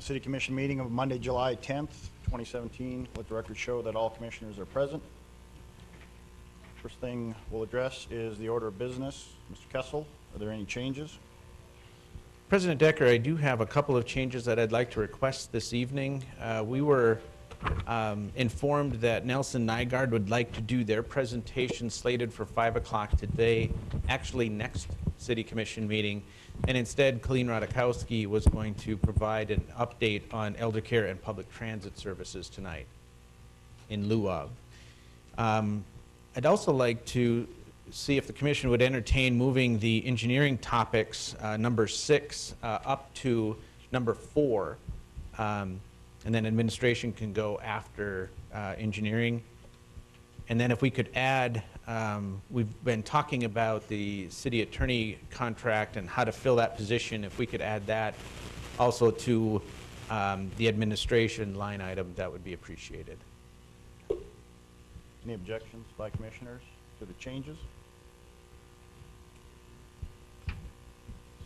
City Commission meeting of Monday, July 10th, 2017. Let the record show that all commissioners are present. First thing we'll address is the order of business. Mr. Kessel, are there any changes? President Decker, I do have a couple of changes that I'd like to request this evening. We were informed that Nelson Nygaard would like to do their presentation slated for 5 o'clock today, actually next City Commission meeting, and instead Colleen Radakowski was going to provide an update on elder care and public transit services tonight in lieu of. I'd also like to see if the Commission would entertain moving the engineering topics, number 6 up to number 4, and then administration can go after engineering. And then if we could add, we've been talking about the city attorney contract and how to fill that position. If we could add that also to the administration line item, that would be appreciated. Any objections by commissioners to the changes?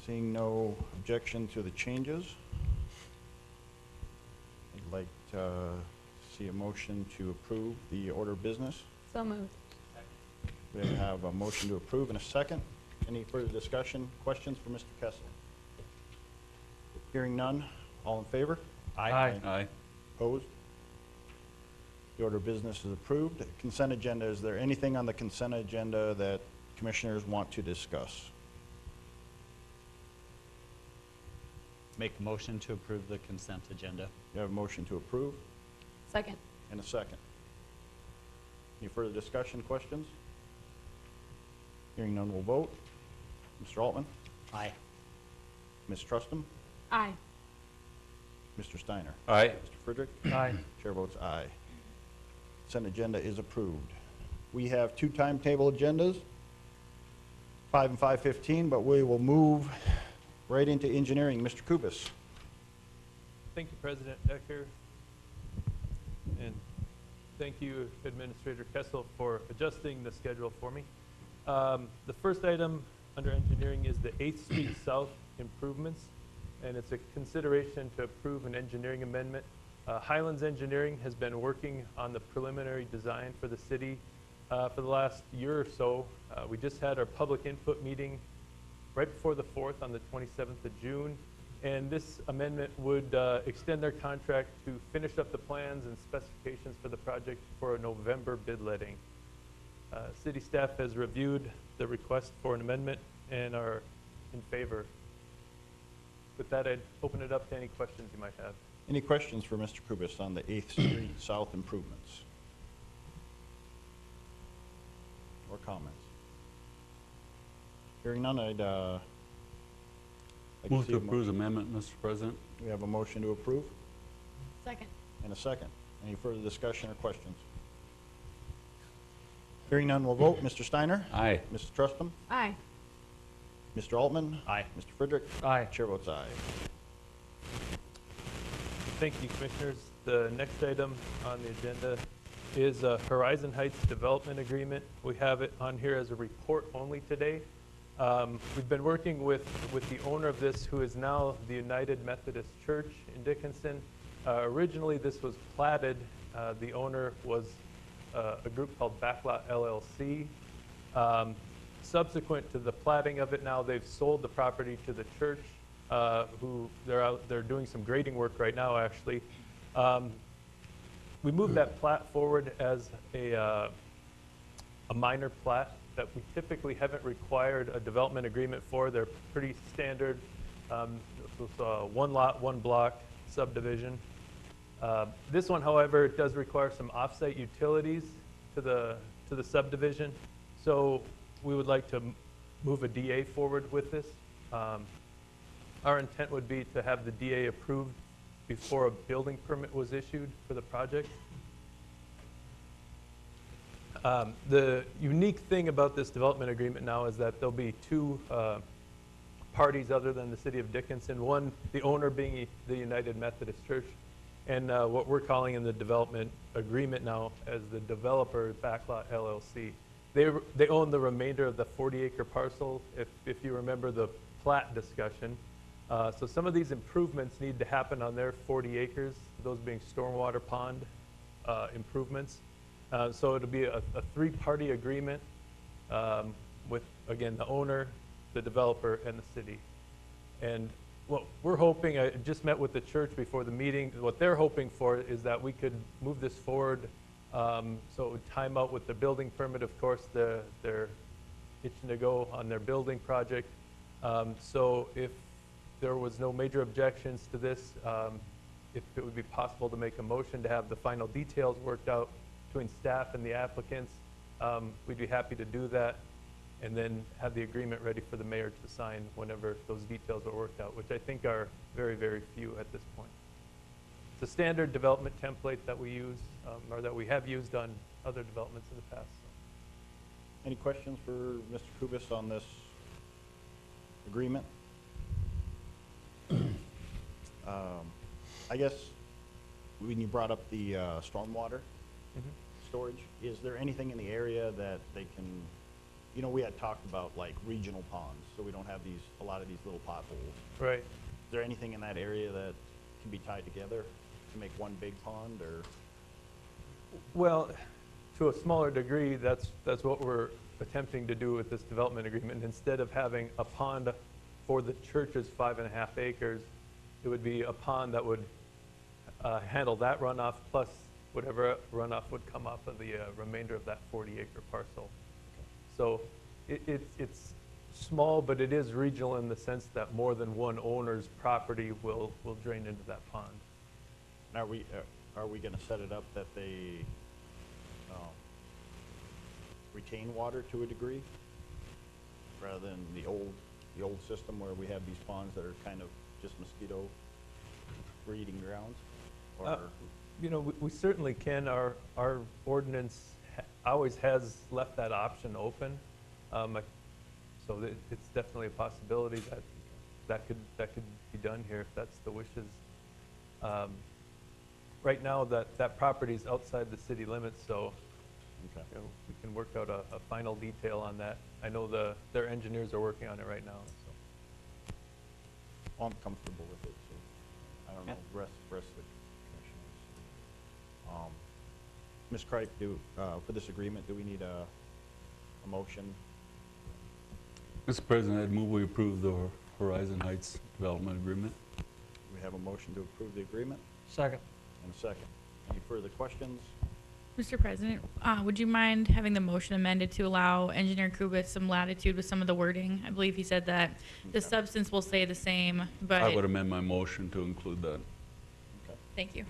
Seeing no objection to the changes, I'd like to see a motion to approve the order of business. So moved. We have a motion to approve and a second. Any further discussion, questions for Mr. Kessel? Hearing none, all in favor? Aye. Aye. Opposed? The order of business is approved. Consent agenda, is there anything on the consent agenda that commissioners want to discuss? Make a motion to approve the consent agenda. You have a motion to approve Second. and a second. Any further discussion, questions? Hearing none, we'll vote. Mr. Altman? Aye. Ms. Trustum? Aye. Mr. Steiner? Aye. Mr. Friedrich? Aye. Chair votes aye. Consent agenda is approved. We have 2 timetable agendas, 5 and 5:15, but we will move right into engineering. Mr. Kubis. Thank you, President Decker. And thank you, Administrator Kessel, for adjusting the schedule for me. The first item under engineering is the 8th Street South improvements, and it's a consideration to approve an engineering amendment. Highlands Engineering has been working on the preliminary design for the city for the last year or so. We just had our public input meeting right before the 4th on the 27th of June, and this amendment would extend their contract to finish up the plans and specifications for the project for a November bid letting. City staff has reviewed the request for an amendment and are in favor. With that, I'd open it up to any questions you might have. Any questions for Mr. Kubis on the 8th Street South improvements? Or comments? Hearing none, I'd like Move see to a approve the amendment, Mr. President. We have a motion to approve Second. and a second. Any further discussion or questions? Hearing none, we'll vote. Mr. Steiner? Aye. Mrs. Trustum? Aye. Mr. Altman? Aye. Mr. Friedrich? Aye. Chair votes aye. Thank you, Commissioners. The next item on the agenda is Horizon Heights Development Agreement. We have it on here as a report only today. We've been working with the owner of this, who is now the United Methodist Church in Dickinson. Originally, this was platted. The owner was a group called Backlot LLC. Subsequent to the platting of it, now they've sold the property to the church, who they're doing some grading work right now, actually. We moved that plat forward as a minor plat that we typically haven't required a development agreement for. They're pretty standard. This was one lot, one block subdivision. This one, however, does require some offsite utilities to the subdivision. So we would like to move a DA forward with this. Our intent would be to have the DA approved before a building permit was issued for the project. The unique thing about this development agreement now is that there'll be 2 parties other than the city of Dickinson. One, the owner being the United Methodist Church, and what we're calling in the development agreement now as the developer, Backlot LLC. They own the remainder of the 40-acre parcel. If you remember the plat discussion, So some of these improvements need to happen on their 40 acres, those being stormwater pond improvements. So it'll be a three-party agreement with, again, the owner, the developer, and the city. And what we're hoping, I just met with the church before the meeting, what they're hoping for is that we could move this forward so it would time out with the building permit. Of course, they're itching to go on their building project. So if there was no major objections to this, if it would be possible to make a motion to have the final details worked out between staff and the applicants, we'd be happy to do that, and then have the agreement ready for the mayor to sign whenever those details are worked out, which I think are very, very few at this point. It's a standard development template that we use, or that we have used on other developments in the past. Any questions for Mr. Kubis on this agreement? I guess when you brought up the stormwater storage, is there anything in the area that they can, you know, we had talked about like regional ponds, so we don't have a lot of these little potholes. Right. Is there anything in that area that can be tied together to make one big pond, or? Well, to a smaller degree, that's what we're attempting to do with this development agreement. Instead of having a pond for the church's 5.5 acres, it would be a pond that would handle that runoff plus whatever runoff would come off of the remainder of that 40-acre parcel. So it's small, but it is regional in the sense that more than one owner's property will drain into that pond. Now, are we gonna set it up that they retain water to a degree, rather than the old system where we have these ponds that are kind of just mosquito breeding grounds? Or You know, we certainly can. Our ordinance always has left that option open. So it's definitely a possibility that could be done here if that's the wishes. Right now, that property is outside the city limits, so okay. you know, we can work out a final detail on that. I know their engineers are working on it right now. So. Well, I'm comfortable with it, so I don't know, rest of the commissioners. Ms. Kripe, for this agreement, do we need a motion? Mr. President, I'd move we approve the Horizon Heights Development Agreement. We have a motion to approve the agreement Second. and a second. Any further questions? Mr. President, would you mind having the motion amended to allow Engineer Kubis some latitude with some of the wording? I believe he said that the Okay. substance will stay the same, but. I would amend my motion to include that. Okay. Thank you.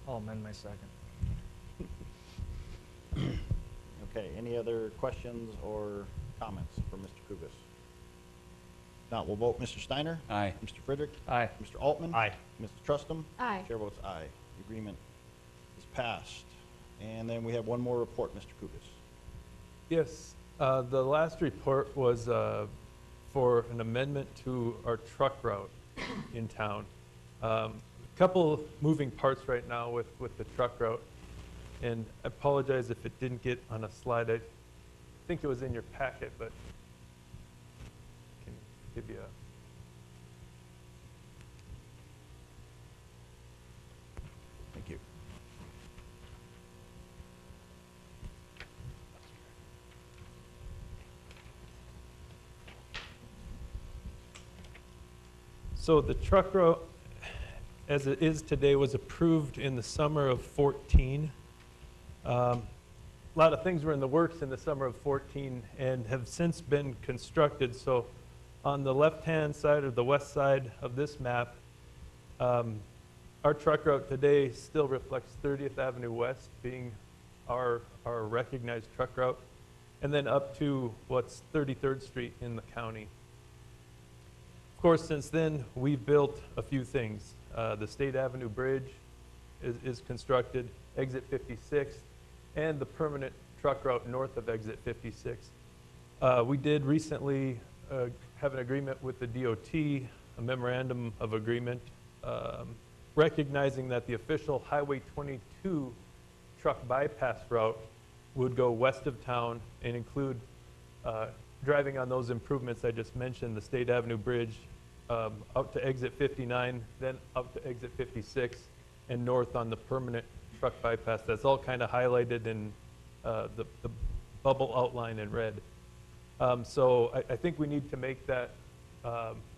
I'll amend my second. Okay, any other questions or comments for Mr. Kubis? Not, we'll vote. Mr. Steiner? Aye. Mr. Friedrich? Aye. Mr. Altman? Aye. Mr. Trustum? Aye. Chair votes aye. The agreement is passed. And then we have one more report, Mr. Kubis. Yes, the last report was for an amendment to our truck route in town. Couple moving parts right now with the truck route, and I apologize if it didn't get on a slide. I think it was in your packet, but I can give you a. Thank you. So the truck route, as it is today, was approved in the summer of 14. A lot of things were in the works in the summer of 14 and have since been constructed. So on the left-hand side or the west side of this map, our truck route today still reflects 30th Avenue West being our recognized truck route, and then up to what's 33rd Street in the county. Of course, since then, we've built a few things. The State Avenue Bridge is constructed, Exit 56, and the permanent truck route north of Exit 56. We did recently have an agreement with the DOT, a memorandum of agreement, recognizing that the official Highway 22 truck bypass route would go west of town and include driving on those improvements I just mentioned, the State Avenue Bridge, out to exit 59, then up to exit 56, and north on the permanent truck bypass. That's all kind of highlighted in the bubble outline in red. So I think we need to make that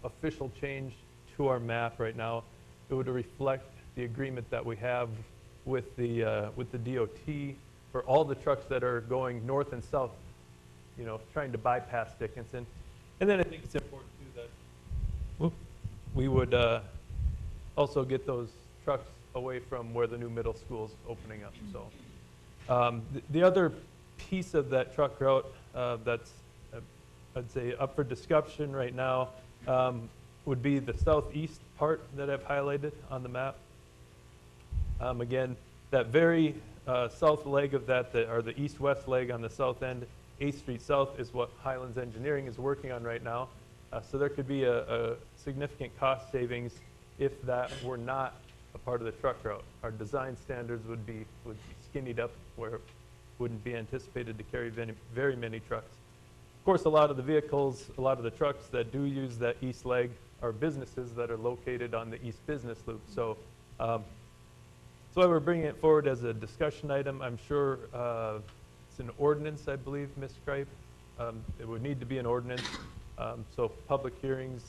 official change to our map right now. It would reflect the agreement that we have with the DOT for all the trucks that are going north and south, you know, trying to bypass Dickinson. And then I think it's important too that we would also get those trucks away from where the new middle school's opening up. So the other piece of that truck route that's, I'd say, up for discussion right now would be the southeast part that I've highlighted on the map. Again, that very south leg of that, or the east-west leg on the south end, 8th Street South, is what Highlands Engineering is working on right now. So there could be a significant cost savings if that were not a part of the truck route. Our design standards would be skinnied up where it wouldn't be anticipated to carry very many trucks. Of course, a lot of the vehicles, a lot of the trucks that do use that east leg are businesses that are located on the east business loop. So that's why we're bringing it forward as a discussion item. I'm sure it's an ordinance, I believe, Ms. Kripe. It would need to be an ordinance. So public hearings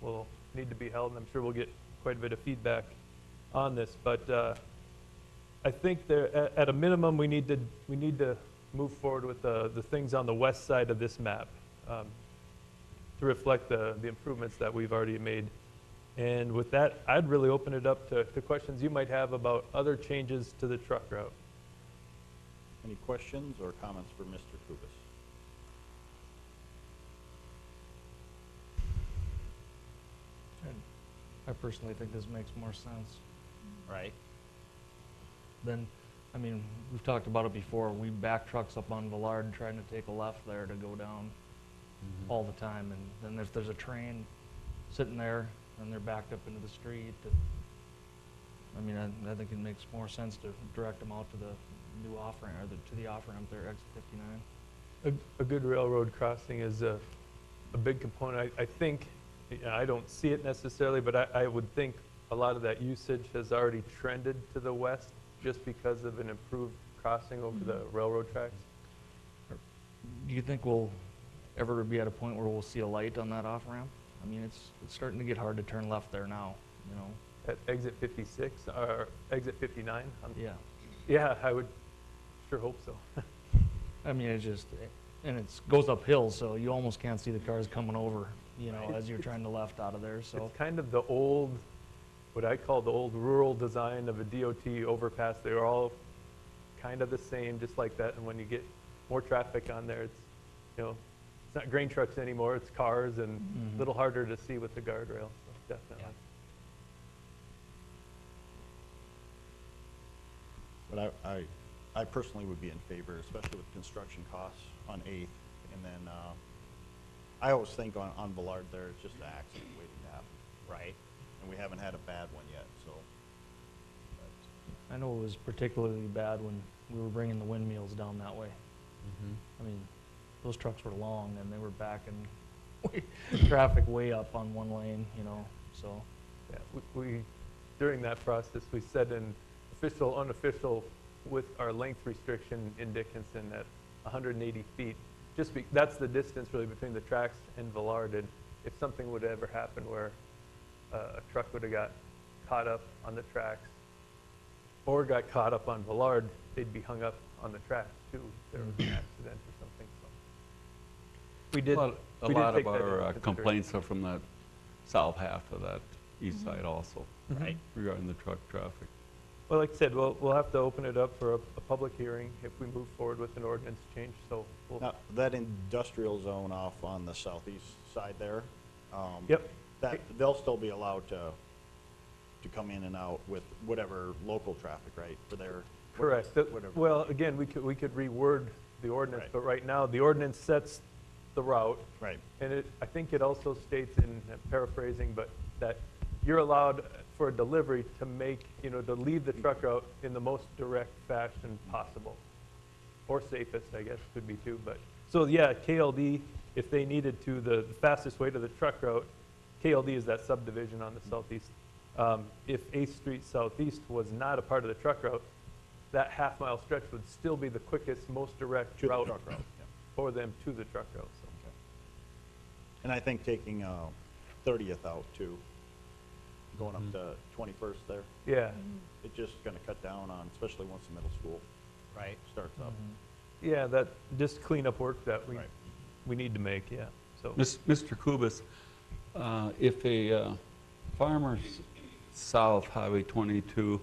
will need to be held, and I'm sure we'll get quite a bit of feedback on this. But I think there, at a minimum, we need to move forward with the things on the west side of this map to reflect the improvements that we've already made. And with that, I'd really open it up to questions you might have about other changes to the truck route. Any questions or comments for Mr. Kubis? I personally think this makes more sense Right. than, I mean, we've talked about it before. We back trucks up on Villard trying to take a left there to go down all the time. And then if there's a train sitting there and they're backed up into the street, I mean, I think it makes more sense to direct them out to the new off-ramp, or to the off-ramp there, exit 59. A good railroad crossing is a big component. I think, I don't see it necessarily, but I would think a lot of that usage has already trended to the west just because of an improved crossing over the railroad tracks. Do you think we'll ever be at a point where we'll see a light on that off-ramp? I mean, it's starting to get hard to turn left there now, you know? At exit 56 or exit 59? Yeah. Yeah, I would sure hope so. I mean, it just, and it goes uphill, so you almost can't see the cars coming over, you know, Right. as you're trying to left out of there, so. It's kind of the old, what I call the old rural design of a DOT overpass. They're all kind of the same, just like that. And when you get more traffic on there, it's, you know, it's not grain trucks anymore, it's cars, and a little harder to see with the guardrail, so definitely. But I personally would be in favor, especially with construction costs on 8th. And then I always think on Villard there, it's just an accident waiting to happen. Right. And we haven't had a bad one yet, so. I know it was particularly bad when we were bringing the windmills down that way. I mean, those trucks were long and they were backing traffic way up on one lane, you know, so. Yeah, we during that process, we set an official, unofficial with our length restriction in Dickinson at 180 feet. That's the distance really between the tracks and Villard. And if something would ever happen where a truck would have got caught up on the tracks or got caught up on Villard, they'd be hung up on the tracks too if there was an accident or something. So we did. Well, a we did lot take of that into our consideration. complaints are from that south half of that east side also, Right. regarding the truck traffic. Well, like I said, we'll have to open it up for a public hearing if we move forward with an ordinance change. So we'll, Now, that industrial zone off on the southeast side there. Yep. That, they'll still be allowed to come in and out with whatever local traffic, right, for their. correct. Whatever. Well, again, we could reword the ordinance, Right. but right now the ordinance sets the route, Right, and I think it also states, in paraphrasing, but that you're allowed for a delivery to make, to leave the truck route in the most direct fashion possible, or safest, I guess, could be too. But so yeah, KLD if they needed to, the fastest way to the truck route, KLD is that subdivision on the southeast. If 8th Street Southeast was not a part of the truck route, that half-mile stretch would still be the quickest, most direct To the route truck route, yeah. for them to the truck route. So. And I think taking 30th out too, going up to 21st there, Yeah, it's just gonna cut down on, especially once the middle school Right. starts up. yeah, that just cleanup work that Right. we need to make, yeah. So, Mr. Kubis, if a farmer south Highway 22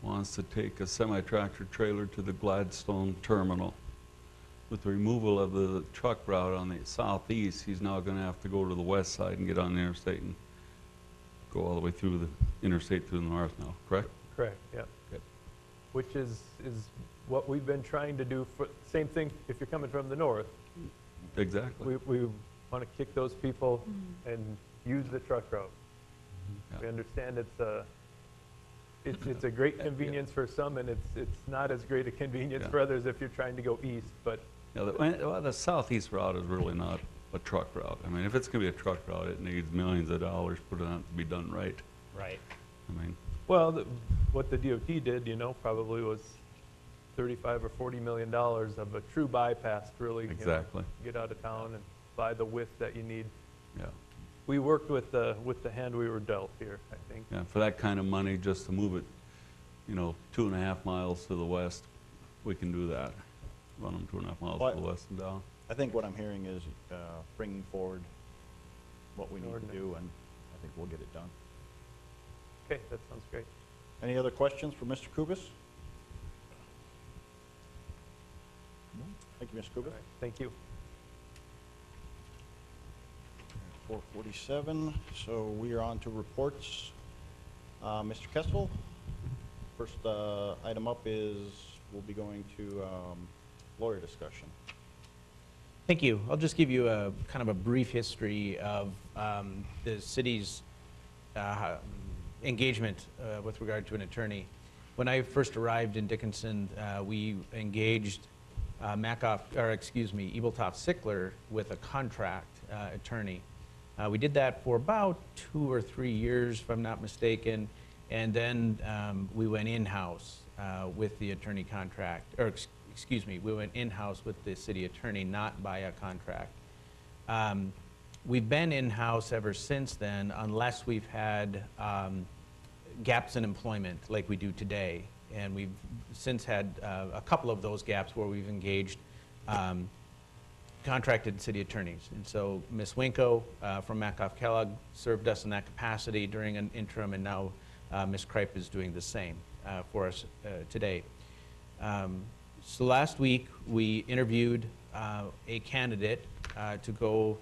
wants to take a semi-tractor trailer to the Gladstone terminal, with the removal of the truck route on the southeast, he's now going to have to go to the west side and get on the interstate and go all the way through the interstate to the north now, correct? correct, yeah. Okay. Which is what we've been trying to do for, same thing if you're coming from the north. Exactly. We want to kick those people and use the truck route. Yeah. We understand it's a great convenience for some, and it's not as great a convenience Yeah. for others if you're trying to go east, but Yeah, the southeast route is really not a truck route. I mean, if it's going to be a truck route, it needs millions of dollars put on it to be done right. Right. I mean, well, what the DOT did, probably was 35 or 40 million dollars of a true bypass to really exactly, get out of town and buy the width that you need. yeah. We worked with the hand we were dealt here, I think. Yeah, for that kind of money, just to move it, 2.5 miles to the west, we can do that. Run them 2.5 miles to the west and down. I think what I'm hearing is bringing forward what we need to do, and I think we'll get it done. Okay, that sounds great. Any other questions for Mr. Kubis? Thank you, Mr. All Kubis. right, thank you. 4:47, so we are on to reports. Mr. Kessel, first item up is, we'll be going to lawyer discussion. Thank you. I'll just give you a kind of a brief history of the city's engagement with regard to an attorney. When I first arrived in Dickinson, we engaged Ebeltoft Sickler with a contract attorney. We did that for about 2 or 3 years, if I'm not mistaken, and then we went in-house with the attorney contract, or we went in-house with the city attorney, not by a contract. We've been in-house ever since then, unless we've had gaps in employment like we do today. And we've since had a couple of those gaps where we've engaged contracted city attorneys. And so Ms. Winko from Makoff Kellogg served us in that capacity during an interim, and now Ms. Kripe is doing the same for us today. So last week, we interviewed a candidate to go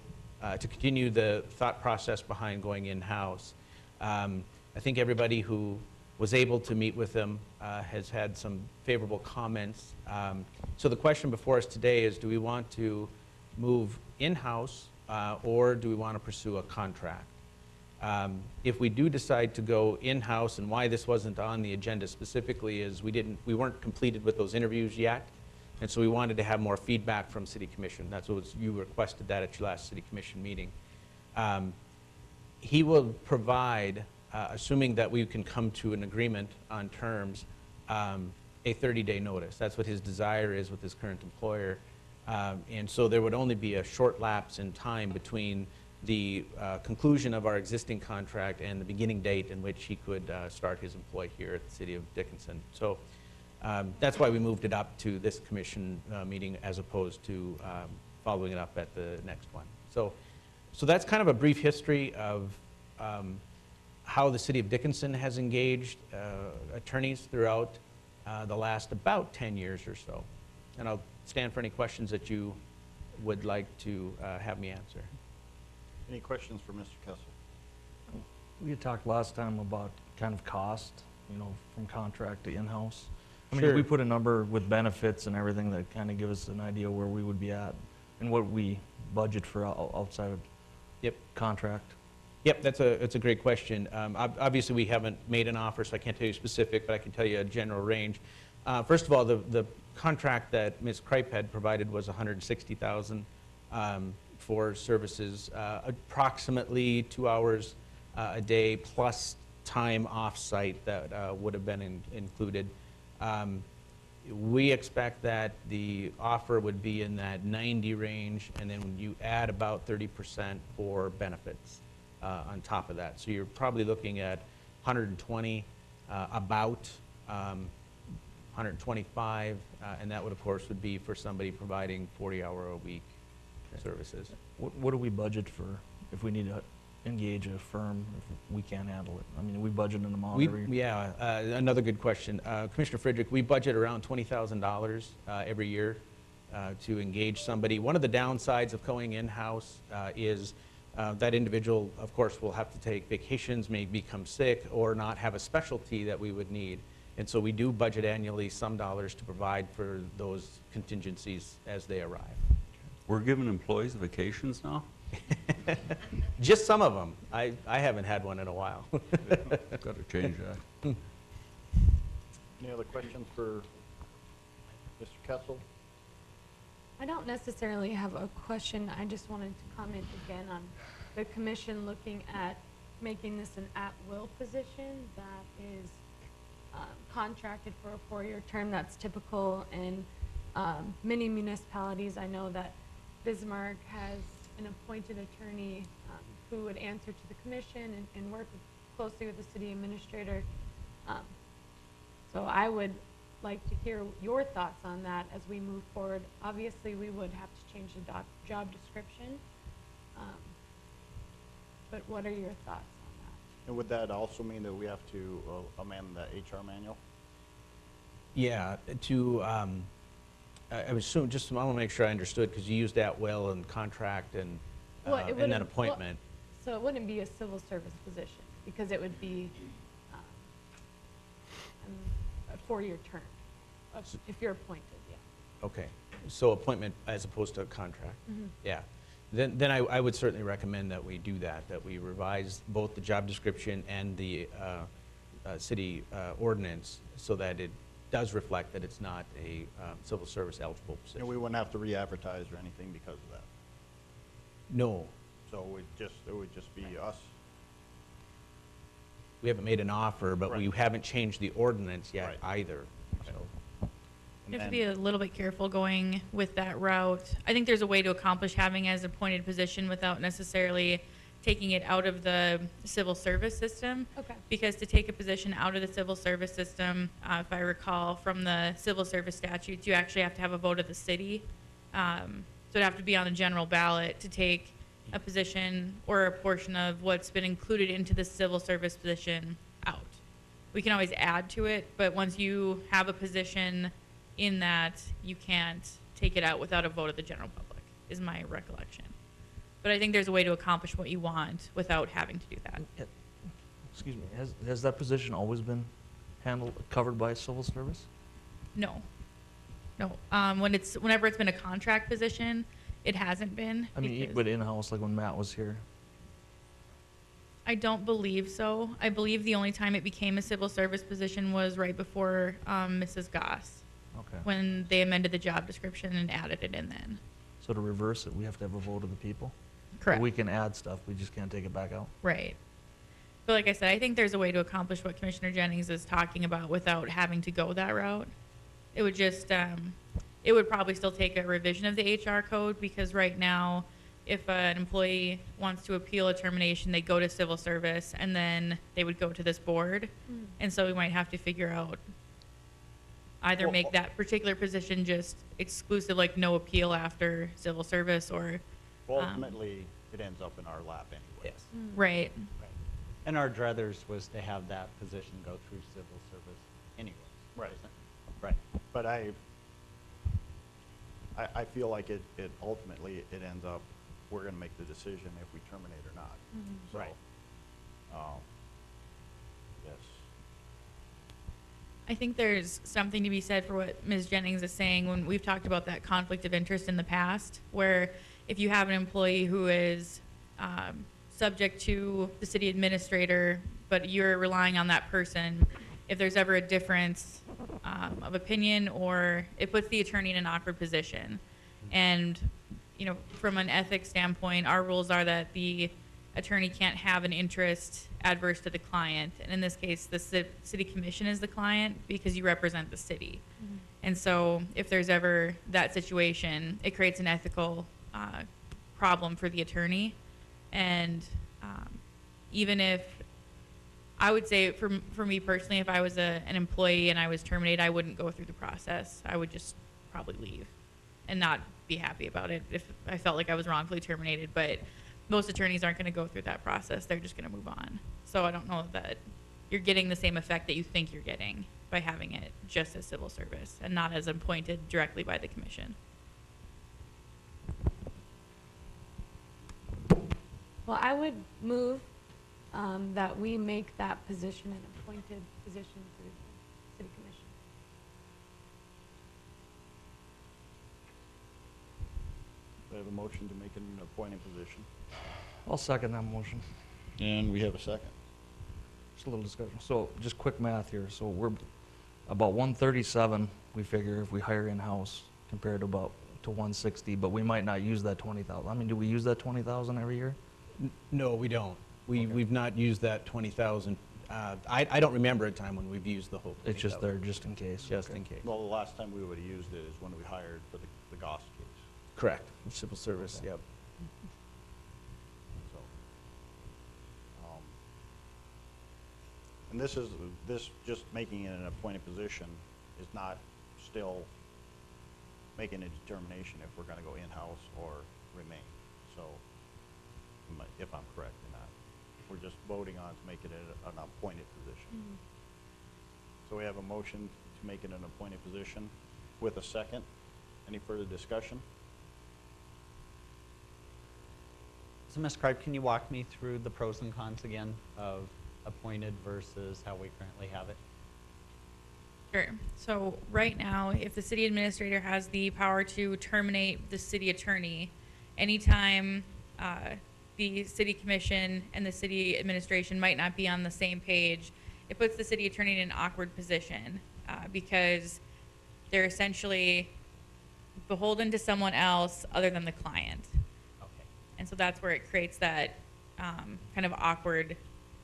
to continue the thought process behind going in-house. I think everybody who was able to meet with them has had some favorable comments. So the question before us today is, do we want to move in-house or do we want to pursue a contract? If we do decide to go in-house, and why this wasn't on the agenda specifically is we weren't completed with those interviews yet, and so we wanted to have more feedback from City Commission. That's what you requested that at your last City Commission meeting. He will provide, assuming that we can come to an agreement on terms, a 30-day notice. That's what his desire is with his current employer. And so there would only be a short lapse in time between the conclusion of our existing contract and the beginning date in which he could start his employ here at the City of Dickinson. So that's why we moved it up to this commission meeting as opposed to following it up at the next one. So that's kind of a brief history of how the City of Dickinson has engaged attorneys throughout the last about 10 years or so. And I'll stand for any questions that you would like to have me answer. Any questions for Mr. Kessel? We had talked last time about kind of cost, from contract to in-house. I mean, Sure. if we put a number with benefits and everything that kind of give us an idea where we would be at and what we budget for outside of Yep. contract. Yep, that's a great question. Obviously, we haven't made an offer, so I can't tell you specific, but I can tell you a general range. First of all, the contract that Ms. Kripe had provided was $160,000 for services, approximately 2 hours a day plus time off-site that would have been included. We expect that the offer would be in that 90 range, and then when you add about 30% for benefits on top of that. So you're probably looking at 120, about 125, and that would, of course, would be for somebody providing 40-hour-a-week services. What do we budget for if we need to engage a firm if we can't handle it? I mean, we budget an amount every. Yeah, another good question. Commissioner Friedrich, we budget around $20,000 every year to engage somebody. One of the downsides of going in-house is that individual, of course, will have to take vacations, may become sick, or not have a specialty that we would need. And so we do budget annually some dollars to provide for those contingencies as they arrive. We're giving employees vacations now? Just some of them. I haven't had one in a while. Got to change that. Any other questions for Mr. Kessel? I don't necessarily have a question. I just wanted to comment again on the commission looking at making this an at-will position that is contracted for a 4-year term. That's typical in many municipalities. I know that Bismarck has an appointed attorney who would answer to the commission and work closely with the city administrator. So I would like to hear your thoughts on that as we move forward. Obviously, we would have to change the job description. But what are your thoughts on that? And would that also mean that we have to amend the HR manual? Yeah, I was assuming, just, I want to make sure I understood, because you used at will and contract and It then wouldn't- appointment. So it wouldn't be a civil service position because it would be a 4-year term if you're appointed, yeah. Okay, so appointment as opposed to a contract. Mhm. Yeah, then I would certainly recommend that we do that we revise both the job description and the city ordinance so that it does reflect that it's not a civil service eligible And position. we wouldn't have to re-advertise or anything because of that. No, So it would just be us. we haven't made an offer, but we Right. haven't changed the ordinance yet Right. either, so. You have to be a little bit careful going with that route. I think there's a way to accomplish having as appointed position without necessarily taking it out of the civil service system. Okay. Because to take a position out of the civil service system, if I recall from the civil service statutes, you actually have to have a vote of the city. So it'd have to be on the general ballot to take a position or a portion of what's been included into the civil service position out. We can always add to it, but once you have a position in that, you can't take it out without a vote of the general public, is my recollection. But I think there's a way to accomplish what you want without having to do that. Excuse me, has that position always been covered by civil service? No. No, whenever it's been a contract position, it hasn't been. I mean, because- but in-house, like when Matt was here. I don't believe so. I believe the only time it became a civil service position was right before Mrs. Goss, Okay. when they amended the job description and added it in then. So to reverse it, we have to have a vote of the people? Correct. We can add stuff, we just can't take it back out? Right. But like I said, I think there's a way to accomplish what Commissioner Jennings is talking about without having to go that route. It would just, it would probably still take a revision of the HR code because right now, if an employee wants to appeal a termination, they go to civil service and then they would go to this board. Mm. And so we might have to figure out either make that particular position just exclusive, like no appeal after civil service or, Well, ultimately, it ends up in our lap anyway. Yes. right. And our druthers was to have that position go through civil service anyways. Right. wasn't it? Right. But I feel like it ultimately, it ends up, we're gonna make the decision if we terminate or not. Mhm. So, Right. Yes. I think there's something to be said for what Ms. Jennings is saying when we've talked about that conflict of interest in the past, where if you have an employee who is subject to the city administrator, but you're relying on that person, if there's ever a difference of opinion or it puts the attorney in an awkward position. And from an ethics standpoint, our rules are that the attorney can't have an interest adverse to the client. And in this case, the city commission is the client because you represent the city. And so if there's ever that situation, it creates an ethical problem for the attorney. And even if, I would say for me personally, if I was an employee and I was terminated, I wouldn't go through the process. I would just probably leave and not be happy about it if I felt like I was wrongfully terminated. But most attorneys aren't going to go through that process. They're just going to move on. So I don't know that you're getting the same effect that you think you're getting by having it just as civil service and not as appointed directly by the commission. Well, I would move that we make that position an appointed position through the city commission. We have a motion to make it an appointed position, I'll second that motion. and we have a second. Just a little discussion. So just quick math here. So we're about 137, we figure, if we hire in-house compared to about to 160, but we might not use that 20,000. I mean, do we use that 20,000 every year? No, we don't. Okay. We've not used that 20,000. I don't remember a time when we've used the whole It's just 20,000. there just in case. Just Okay. in case. Well, the last time we would have used it is when we hired for the Goss case. Correct, civil service, Okay. yep. So, and this just making it an appointed position is not still making a determination if we're gonna go in-house or remain. So, if I'm correct in that, we're just voting on to make it an appointed position. So we have a motion to make it an appointed position with a second. Any further discussion? So, Ms. Kripe, can you walk me through the pros and cons again of appointed versus how we currently have it? Sure. So right now, if the city administrator has the power to terminate the city attorney, anytime the city commission and the city administration might not be on the same page, it puts the city attorney in an awkward position because they're essentially beholden to someone else other than the client. Okay. And so that's where it creates that kind of awkward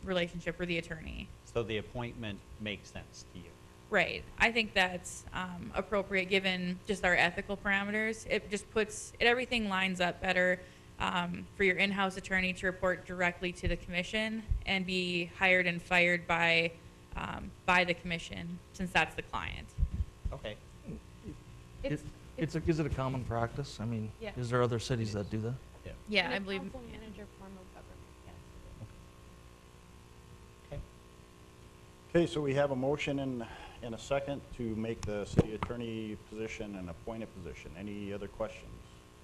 relationship for the attorney. So the appointment makes sense to you? Right. I think that's appropriate given just our ethical parameters. It just everything lines up better for your in-house attorney to report directly to the commission and be hired and fired by the commission, since that's the client. Okay. It's, Is it a common practice? I mean, Yeah. is there other cities that do that? Yeah, in I a believe. council manager form of government, yes. Okay. Okay, so we have a motion and a second to make the city attorney position an appointed position. Any other questions,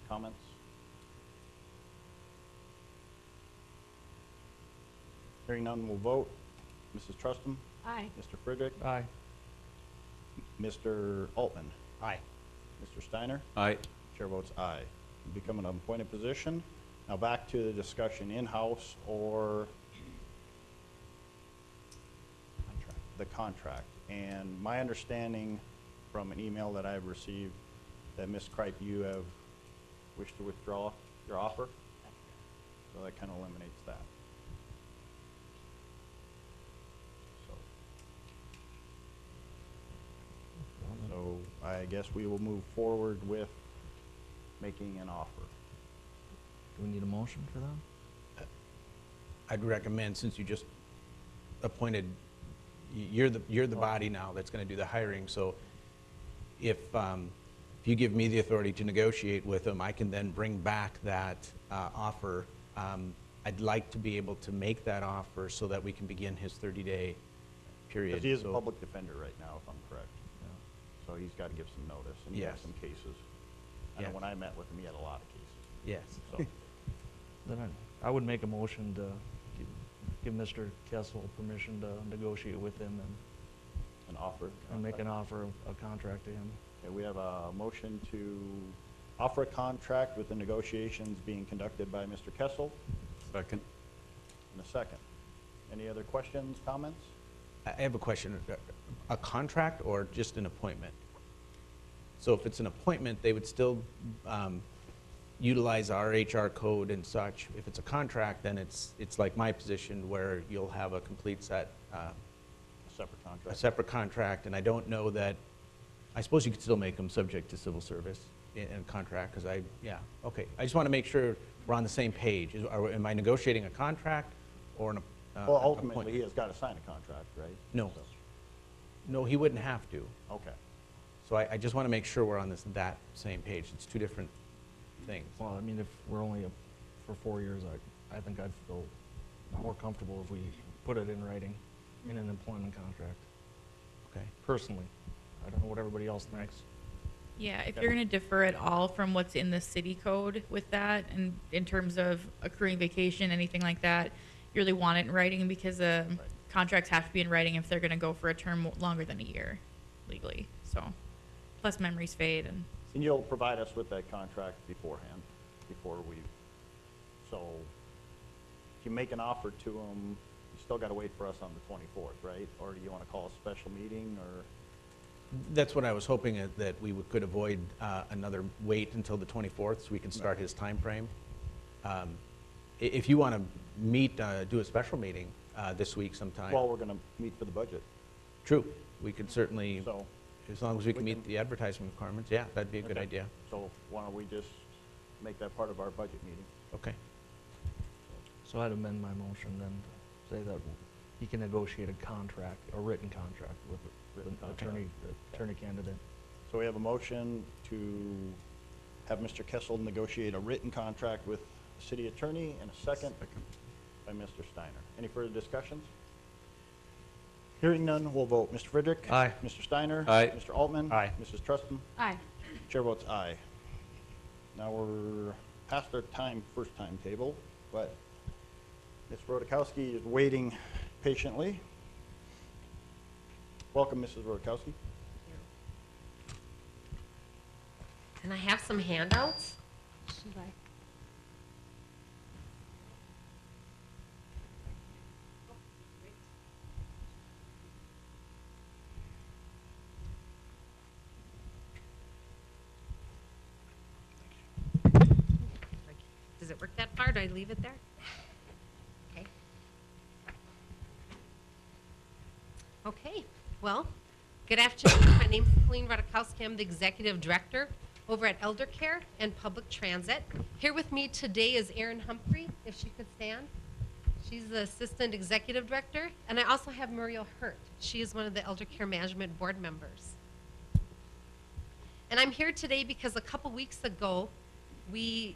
comments? Hearing none, we'll vote. Mrs. Trustum, Aye. Mr. Friedrich, Aye. Mr. Altman, Aye. Mr. Steiner. Aye. Chair votes aye. Become an appointed position. Now back to the discussion, in-house or the contract. And my understanding from an email that I've received, that Ms. Kripe, you have wished to withdraw your offer? So that kind of eliminates that. So I guess we will move forward with making an offer. Do we need a motion for that? I'd recommend, since you just appointed, you're the body now that's going to do the hiring, so if you give me the authority to negotiate with them, I can then bring back that offer. I'd like to be able to make that offer so that we can begin his 30-day period. Because he is a So- public defender right now, if I'm correct. So he's got to give some notice, and he has Yes. some cases. I know Yes. when I met with him, he had a lot of cases, Yes. so. Then I would make a motion to give Mr. Kessel permission to negotiate with him An offer. and make an offer of a contract to him. Okay, we have a motion to offer a contract with the negotiations being conducted by Mr. Kessel, Second. and a second. Any other questions, comments? I have a question. A contract or just an appointment? So if it's an appointment, they would still utilize our HR code and such. If it's a contract, then it's like my position where you'll have a complete set, Separate a contract. separate contract, and I don't know that, I suppose you could still make them subject to civil service in a contract, because yeah, okay. I just want to make sure we're on the same page. Am I negotiating a contract or an Well, ultimately, appointment? he has got to sign a contract, right? No. So, No, he wouldn't have to. okay. So I just want to make sure we're on that same page. It's two different things. Well, I mean, if we're only up for 4 years, I think I'd feel more comfortable if we put it in writing in an employment contract, Okay. personally. I don't know what everybody else thinks. Yeah, if you're gonna defer at all from what's in the city code with that, and in terms of accruing vacation, anything like that, you really want it in writing, because contracts have to be in writing if they're gonna go for a term longer than a year legally, so. Plus memories fade, and And you'll provide us with that contract beforehand, before we, so if you make an offer to them, you still got to wait for us on the 24th, right? Or do you want to call a special meeting, or? That's what I was hoping, that we could avoid another wait until the 24th so we can start his timeframe. If you want to meet, do a special meeting this week sometime. Well, we're going to meet for the budget, True, we could certainly, so. as long as we can we meet can- the advertising requirements, yeah, that'd be a good Okay. idea. So why don't we just make that part of our budget meeting? Okay. So I'd amend my motion then to say that he can negotiate a contract, a written contract with Written the contract. attorney candidate. So we have a motion to have Mr. Kessel negotiate a written contract with the city attorney, and a second by Mr. Steiner. Any further discussions? Hearing none, we'll vote. Mr. Friedrich? Aye. Mr. Steiner? Aye. Mr. Altman? Aye. Mrs. Trustin? Aye. Chair votes aye. Now we're past our first timetable, but Ms. Rodakowski is waiting patiently. Welcome, Mrs. Rodakowski. Can I have some handouts? Should I? Does it work that far? Do I leave it there? Okay. Okay, well, good afternoon. My name's Colleen Rodakowski. I'm the Executive Director over at Elder Care and Public Transit. Here with me today is Erin Humphrey, if she could stand. She's the Assistant Executive Director. And I also have Muriel Hurt. She is one of the Elder Care Management Board members. And I'm here today because a couple weeks ago, we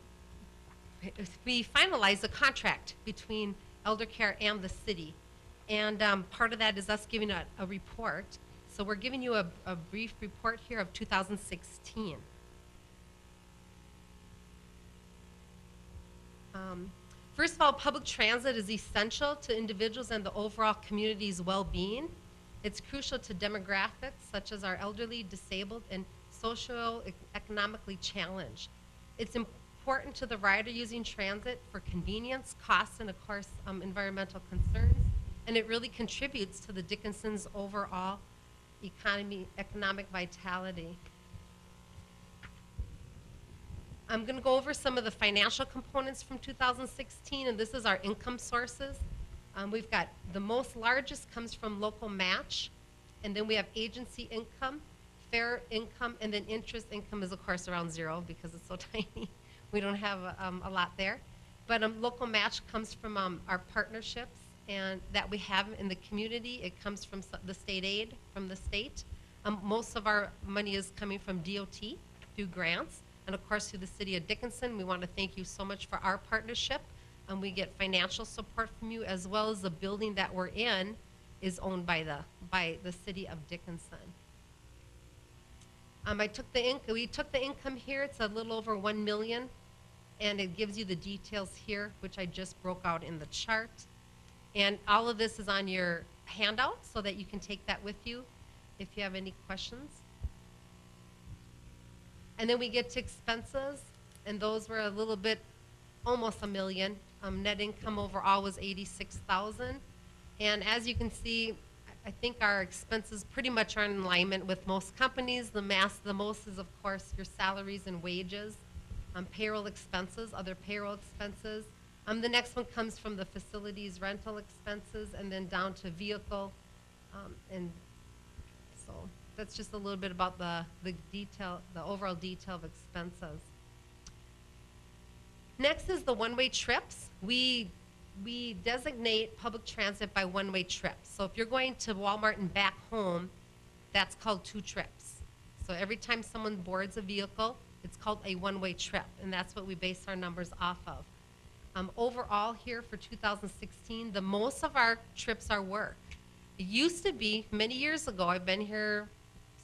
finalized a contract between Elder Care and the city. And part of that is us giving a report. So we're giving you a brief report here of 2016. First of all, public transit is essential to individuals and the overall community's well-being. It's crucial to demographics such as our elderly, disabled, and socio-economically challenged. It's important to the rider using transit for convenience, costs, and of course, environmental concerns. And it really contributes to the Dickinson's overall economic vitality. I'm going to go over some of the financial components from 2016, and this is our income sources. We've got the most largest comes from local match, and then we have agency income, fair income, and then interest income is of course around zero because it's so tiny. We don't have a lot there. But local match comes from our partnerships and that we have in the community. It comes from the state aid from the state. Most of our money is coming from DOT through grants. And of course, through the city of Dickinson, we want to thank you so much for our partnership. And we get financial support from you, as well as the building that we're in is owned by the city of Dickinson. We took the income here. It's a little over 1 million, and it gives you the details here, which I just broke out in the chart. And all of this is on your handout, so that you can take that with you if you have any questions. And then we get to expenses, and those were a little bit, almost 1 million. Net income overall was 86,000. And as you can see, I think our expenses pretty much are in alignment with most companies. The most is, of course, your salaries and wages. payroll expenses, other payroll expenses. The next one comes from the facilities rental expenses, and then down to vehicle. And so that's just a little bit about the detail, the overall detail of expenses. Next is the one-way trips. We designate public transit by one-way trips. So if you're going to Walmart and back home, that's called 2 trips. So every time someone boards a vehicle, it's called a one-way trip, and that's what we base our numbers off of. Overall here for 2016, the most of our trips are work. It used to be, many years ago, I've been here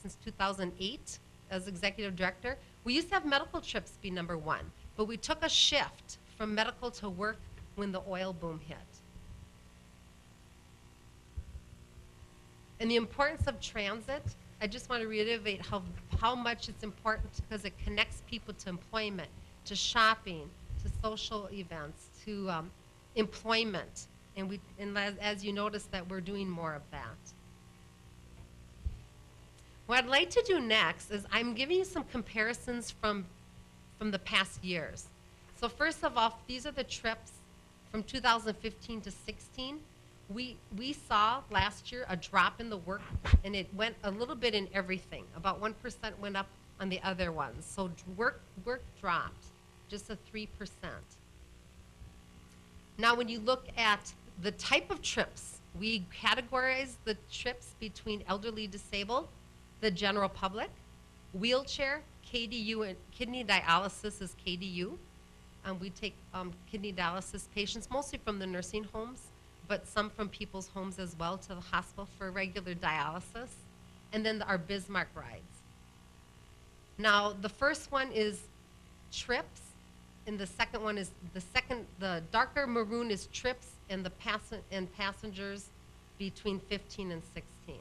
since 2008 as executive director, we used to have medical trips be number 1, but we took a shift from medical to work when the oil boom hit. And the importance of transit, I just want to reiterate how much it's important because it connects people to employment, to shopping, to social events, to employment. And as you notice that we're doing more of that. What I'd like to do next is I'm giving you some comparisons from the past years. So first of all, these are the trips from 2015 to 16. We saw last year a drop in the work, and it went a little bit in everything. About 1% went up on the other ones. So work dropped, just a 3%. Now when you look at the type of trips, we categorize the trips between elderly disabled, the general public, wheelchair, KDU, and kidney dialysis is KDU. We take kidney dialysis patients, mostly from the nursing homes, but some from people's homes as well to the hospital for regular dialysis, and then our Bismarck rides. Now, the first one is trips, and the second one is, the darker maroon is trips, and the passengers between 15 and 16.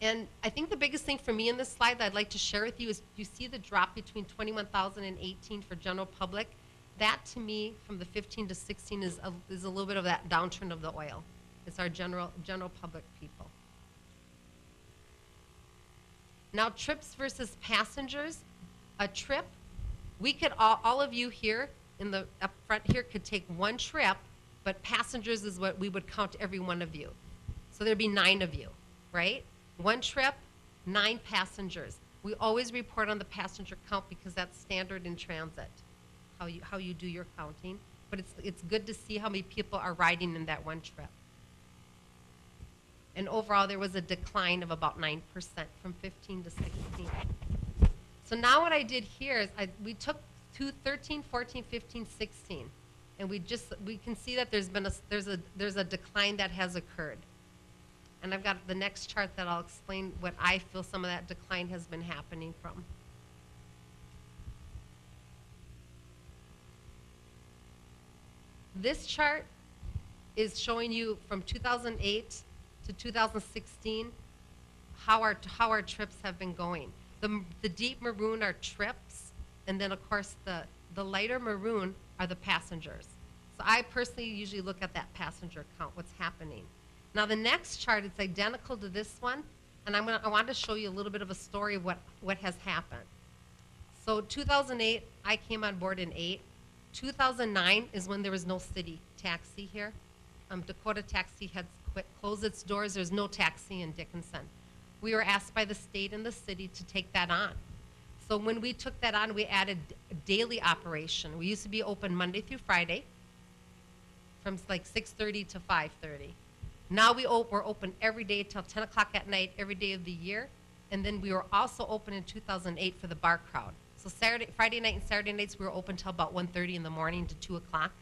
And I think the biggest thing for me in this slide that I'd like to share with you is you see the drop between 21,000 and 18 for general public. That to me, from the 15 to 16 is a little bit of that downturn of the oil. It's our general public people. Now trips versus passengers. A trip, we could, all of you here in the up front here could take 1 trip, but passengers is what we would count every one of you. So there'd be 9 of you, right? 1 trip, 9 passengers. We always report on the passenger count because that's standard in transit, how you do your counting. But it's good to see how many people are riding in that 1 trip. And overall, there was a decline of about 9% from 15 to 16. So now what I did here is we took 13, 14, 15, 16, and we can see that there's a decline that has occurred. And I've got the next chart that I'll explain what I feel some of that decline has been happening from. This chart is showing you from 2008 to 2016 how our trips have been going. The deep maroon are trips, and then of course the lighter maroon are the passengers. So I personally usually look at that passenger count, what's happening. Now the next chart is identical to this one, and I want to show you a little bit of a story of what has happened. So 2008, I came on board in 8. 2009 is when there was no city taxi here. Dakota Taxi had closed its doors. There's no taxi in Dickinson. We were asked by the state and the city to take that on. So when we took that on, we added daily operation. We used to be open Monday through Friday from like 6:30 to 5:30. Now we're open every day till 10 o'clock at night, every day of the year. And then we were also open in 2008 for the bar crowd. So Friday night and Saturday nights, we were open till about 1:30 in the morning to 2 o'clock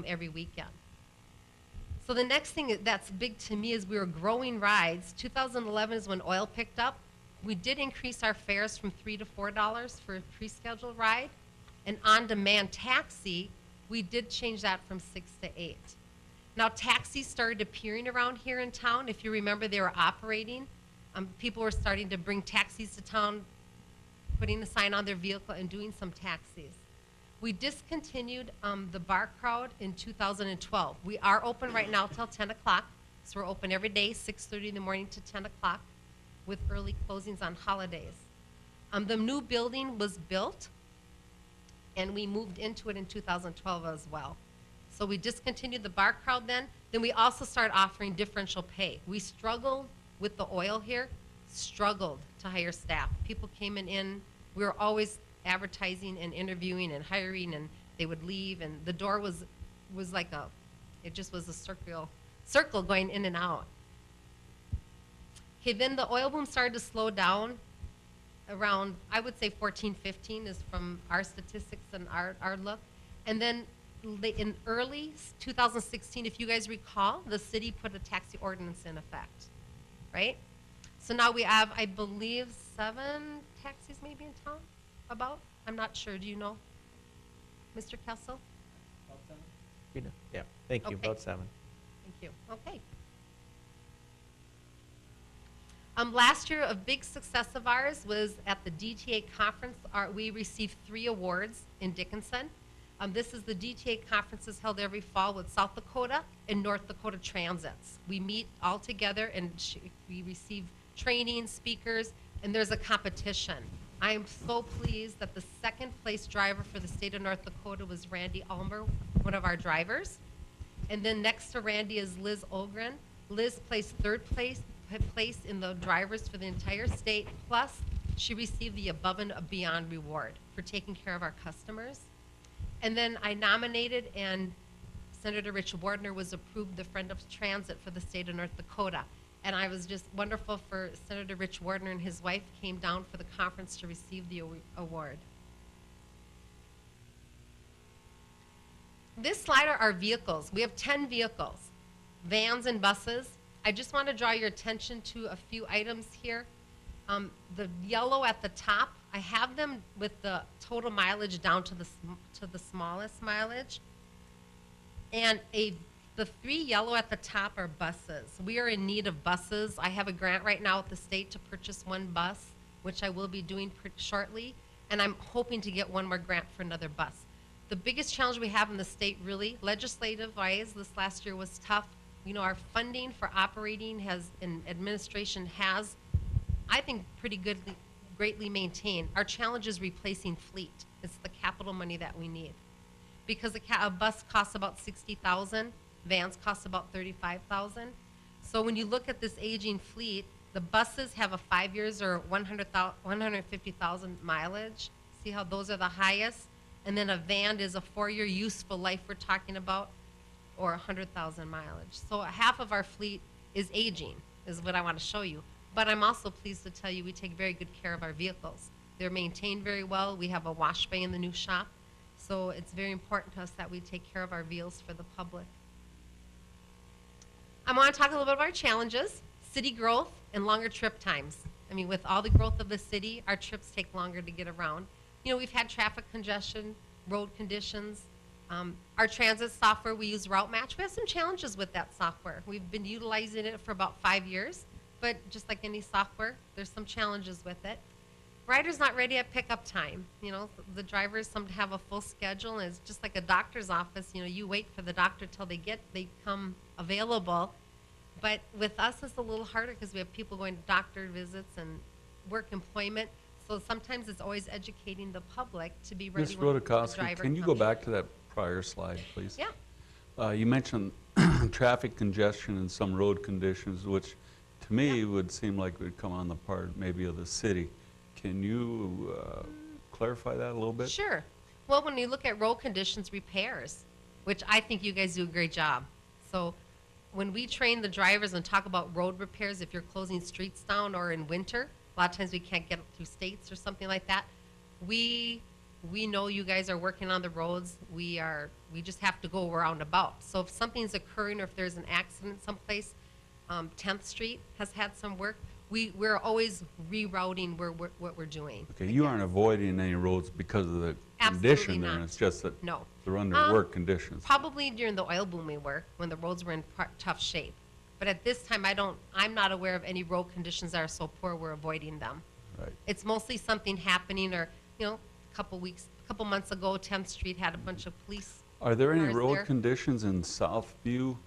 every weekend. So the next thing that's big to me is we were growing rides. 2011 is when oil picked up. We did increase our fares from $3 to $4 for a pre-scheduled ride. And on-demand taxi, we did change that from 6 to 8. Now taxis started appearing around here in town. If you remember, they were operating. People were starting to bring taxis to town, putting a sign on their vehicle and doing some taxis. We discontinued the bar crowd in 2012. We are open right now till 10 o'clock. So we're open every day, 6:30 in the morning to 10 o'clock with early closings on holidays. The new building was built, and we moved into it in 2012 as well. So we discontinued the bar crowd then. Then we also started offering differential pay. We struggled with the oil here, struggled to hire staff. People came in, we were always advertising and interviewing and hiring, and they would leave, and the door was like it just was a circle going in and out. Okay, then the oil boom started to slow down around, I would say 14, 15 is from our statistics and our look. And then in early 2016, if you guys recall, the city put a taxi ordinance in effect, right? So now we have, I believe, 7 taxis maybe in town, about? I'm not sure, do you know? Mr. Kessel? Yeah, thank you, Okay. about 7. Thank you, okay. Last year, a big success of ours was at the DTA conference. We received 3 awards in Dickinson. This is the DTA conferences held every fall with South Dakota and North Dakota Transits. We meet all together and we receive training, speakers, and there's a competition. I am so pleased that the 2nd place driver for the state of North Dakota was Randy Ulmer, one of our drivers. And then next to Randy is Liz Ogren. Liz placed 3rd place in the drivers for the entire state, plus she received the above and beyond reward for taking care of our customers. And then I nominated, and Senator Rich Wardner was approved the Friend of Transit for the state of North Dakota. And I was just wonderful for Senator Rich Wardner and his wife came down for the conference to receive the award. This slide are our vehicles. We have 10 vehicles, vans and buses. I just want to draw your attention to a few items here. The yellow at the top, I have them with the total mileage down to the smallest mileage. And the 3 yellow at the top are buses. We are in need of buses. I have a grant right now with the state to purchase 1 bus, which I will be doing shortly, and I'm hoping to get 1 more grant for another bus. The biggest challenge we have in the state, really, legislative-wise, this last year was tough. You know, our funding for operating and administration has, I think, greatly maintained. Our challenge is replacing fleet. It's the capital money that we need. Because a bus costs about $60,000, vans cost about $35,000. So when you look at this aging fleet, the buses have a 5 years or 150,000 mileage. See how those are the highest? And then a van is a 4-year useful life we're talking about, or 100,000 mileage. So half of our fleet is aging, is what I want to show you. But I'm also pleased to tell you we take very good care of our vehicles. They're maintained very well. We have a wash bay in the new shop. So it's very important to us that we take care of our vehicles for the public. I want to talk a little bit about our challenges, city growth and longer trip times. I mean, with all the growth of the city, our trips take longer to get around. You know, we've had traffic congestion, road conditions. Our transit software, we use Route Match. We have some challenges with that software. We've been utilizing it for about 5 years, but just like any software, there's some challenges with it. Riders not ready at pickup time. You know, the drivers, some have a full schedule, and it's just like a doctor's office. You know, you wait for the doctor till they come available. But with us, it's a little harder because we have people going to doctor visits and work employment. So sometimes it's always educating the public to be ready Ms. when the Rodakowski, driver can you go comes. back to that prior slide, please? Yeah. You mentioned traffic congestion and some road conditions, which to me would seem like would come on the part maybe of the city. Can you clarify that a little bit? Sure. Well, when you look at road conditions, repairs, which I think you guys do a great job. So when we train the drivers and talk about road repairs, if you're closing streets down or in winter, a lot of times we can't get through states or something like that. We know you guys are working on the roads. We just have to go around about. So if something's occurring or if there's an accident someplace, 10th Street has had some work. We're always rerouting what we're doing. Okay, you aren't avoiding any roads because of the Absolutely condition there, not. it's just that No. they're under work conditions. Probably during the oil boom we were, when the roads were in tough shape. But at this time, I'm not aware of any road conditions that are so poor we're avoiding them. Right. It's mostly something happening or, you know, a couple months ago, 10th Street had a bunch of police. Are there any cars road there. conditions in Southview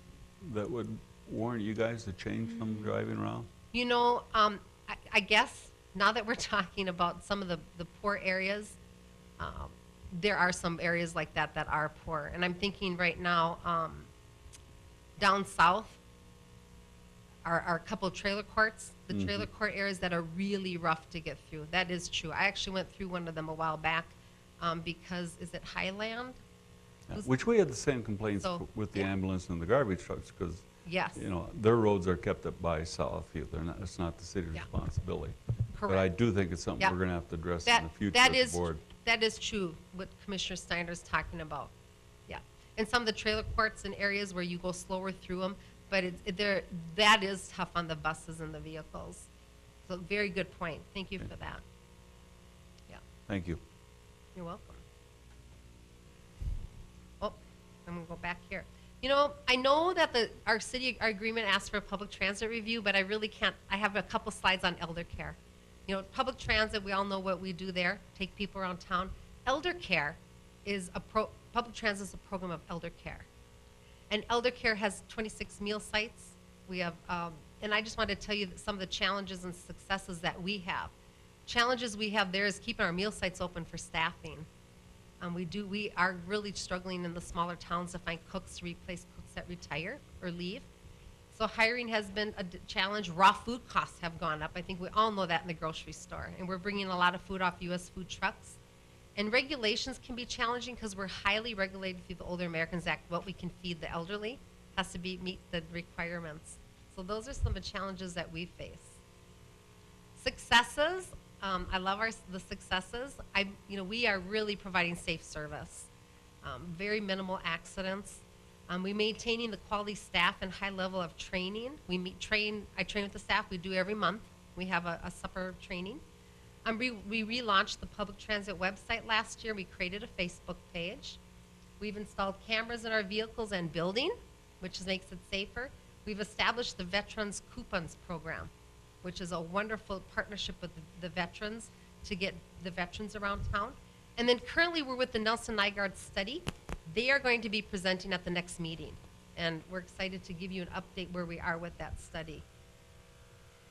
that would warrant you guys to change some driving around? You know, I guess now that we're talking about some of the poor areas, there are some areas like that that are poor. And I'm thinking right now, down south are a couple of trailer courts, the trailer court areas that are really rough to get through. That is true. I actually went through one of them a while back because, is it Highland? Which we had the same complaints So, with the yeah. ambulance and the garbage trucks, because, Yes. you know, their roads are kept up by Southfield. They're not, it's not the city's Yeah. responsibility. But I Correct. do think it's something Yeah. we're gonna have to address That- in the future that as is- a board. That is true, what Commissioner Steiner's talking about. Yeah. And some of the trailer courts in areas where you go slower through them, but that is tough on the buses and the vehicles. So very good point. Thank you for that. Yeah, Thank you. you're welcome. Oh, I'm gonna go back here. You know, I know that our agreement asks for a public transit review, but I really can't, I have a couple slides on elder care. You know, public transit, we all know what we do there, take people around town. Elder care is public transit is a program of elder care. And elder care has 26 meal sites. We have, and I just wanted to tell you some of the challenges and successes that we have. Challenges we have there is keeping our meal sites open for staffing. We are really struggling in the smaller towns to find cooks to replace cooks that retire or leave. So hiring has been a challenge. Raw food costs have gone up. I think we all know that in the grocery store. And we're bringing a lot of food off U.S. food trucks. And regulations can be challenging because we're highly regulated through the Older Americans Act. What we can feed the elderly has to meet the requirements. So those are some of the challenges that we face. Successes. I love the successes. We are really providing safe service. Very minimal accidents. We're maintaining the quality staff and high level of training. I train with the staff. We do every month. We have a supper training. We relaunched the public transit website last year. We created a Facebook page. We've installed cameras in our vehicles and building, which makes it safer. We've established the Veterans Coupons Program, which is a wonderful partnership with the veterans to get the veterans around town. And then currently we're with the Nelson Nygaard study. They are going to be presenting at the next meeting. And we're excited to give you an update where we are with that study.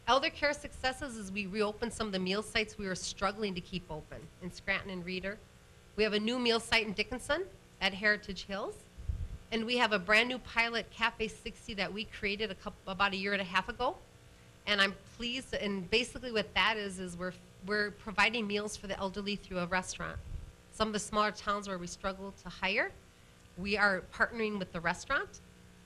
Elder care successes is we reopened some of the meal sites we were struggling to keep open in Scranton and Reeder. We have a new meal site in Dickinson at Heritage Hills. And we have a brand new pilot, Cafe 60, that we created about a year and a half ago. And I'm pleased, and basically what that is we're providing meals for the elderly through a restaurant. Some of the smaller towns where we struggle to hire, we are partnering with the restaurant,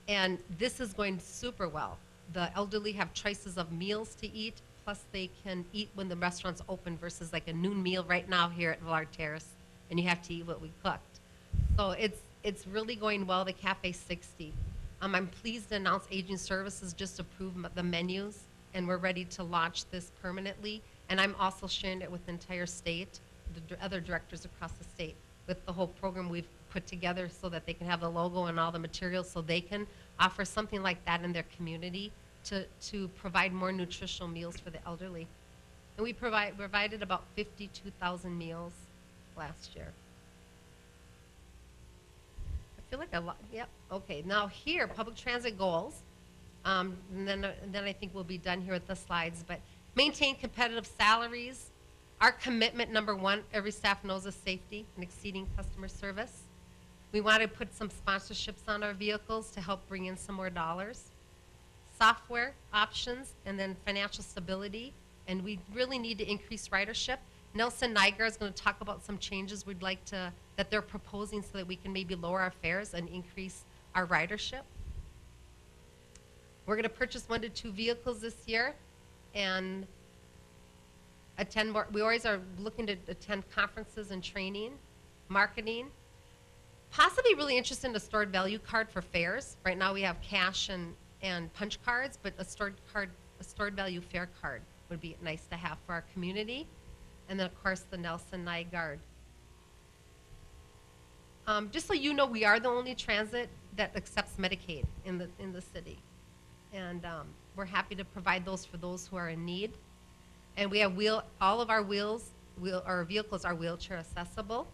and this is going super well. The elderly have choices of meals to eat, plus they can eat when the restaurant's open versus like a noon meal right now here at Villard Terrace, and you have to eat what we cooked. So it's really going well, the Cafe 60. I'm pleased to announce Aging Services just approved the menus, and we're ready to launch this permanently. And I'm also sharing it with the entire state, the other directors across the state, with the whole program we've put together so that they can have the logo and all the materials so they can offer something like that in their community to provide more nutritional meals for the elderly. And we provided about 52,000 meals last year. I feel like a lot, yep, okay. Now here, public transit goals. And then I think we'll be done here with the slides, but maintain competitive salaries. Our commitment, number one, every staff knows, is safety and exceeding customer service. We want to put some sponsorships on our vehicles to help bring in some more dollars. Software options, and then financial stability, and we really need to increase ridership. Nelson Nygaard is going to talk about some changes that they're proposing so that we can maybe lower our fares and increase our ridership. We're going to purchase 1 to 2 vehicles this year and attend more. We always are looking to attend conferences and training, marketing. Possibly really interested in a stored value card for fares. Right now we have cash and punch cards, but a stored value fare card would be nice to have for our community. And then of course the Nelson Nygaard. Just so you know, we are the only transit that accepts Medicaid in the city. And we're happy to provide those for those who are in need. And we have all of our vehicles are wheelchair accessible.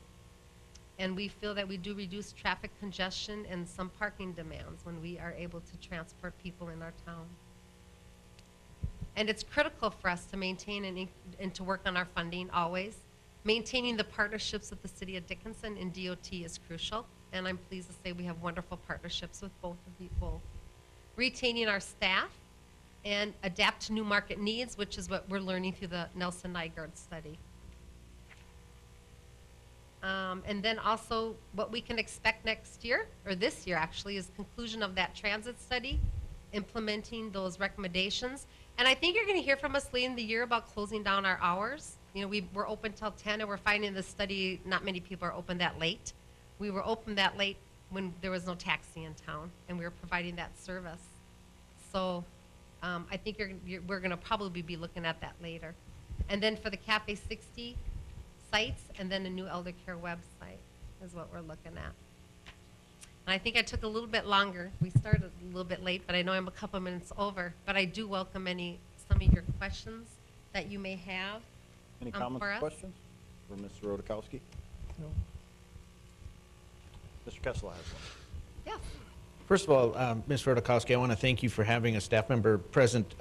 And we feel that we do reduce traffic congestion and some parking demands when we are able to transport people in our town. And it's critical for us to maintain and to work on our funding always. Maintaining the partnerships with the city of Dickinson and DOT is crucial, and I'm pleased to say we have wonderful partnerships with both of you both. Retaining our staff and adapt to new market needs, which is what we're learning through the Nelson Nygaard study. And then also what we can expect next year, or this year actually, is conclusion of that transit study, implementing those recommendations. And I think you're gonna hear from us late in the year about closing down our hours. You know, we're open till 10, and we're finding the study, not many people are open that late. We were open that late when there was no taxi in town, and we were providing that service. So I think we're gonna probably be looking at that later. And then for the Cafe 60 sites, and then a new elder care website is what we're looking at. And I think I took a little bit longer. We started a little bit late, but I know I'm a couple minutes over. But I do welcome some of your questions that you may have. Any for comments or us? questions for Mr. Rodakowski? No. Mr. Kessler has one. Yeah. First of all, Ms. Rodakowski, I want to thank you for having a staff member present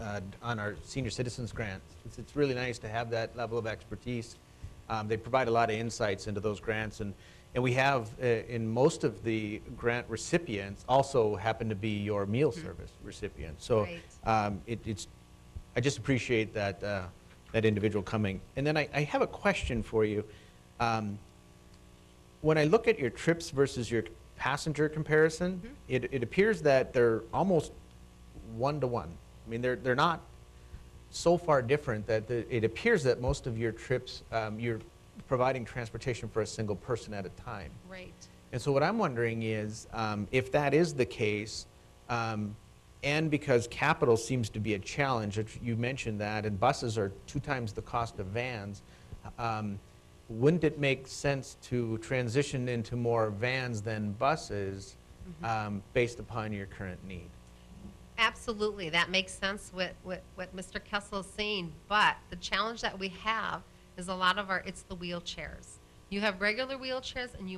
on our senior citizens grant. It's really nice to have that level of expertise. They provide a lot of insights into those grants, and we have, in most of the grant recipients, also happen to be your meal service recipients. So Right. I just appreciate that, that individual coming. And then I have a question for you. When I look at your trips versus your passenger comparison, it appears that they're almost one-to-one. I mean, they're not so far different that it appears that most of your trips, you're providing transportation for a single person at a time. Right. And so what I'm wondering is, if that is the case, and because capital seems to be a challenge, which you mentioned that, and buses are 2 times the cost of vans, wouldn't it make sense to transition into more vans than buses based upon your current need? Absolutely, that makes sense what Mr. Kessel is saying, but the challenge that we have is a lot of it's the wheelchairs. You have regular wheelchairs and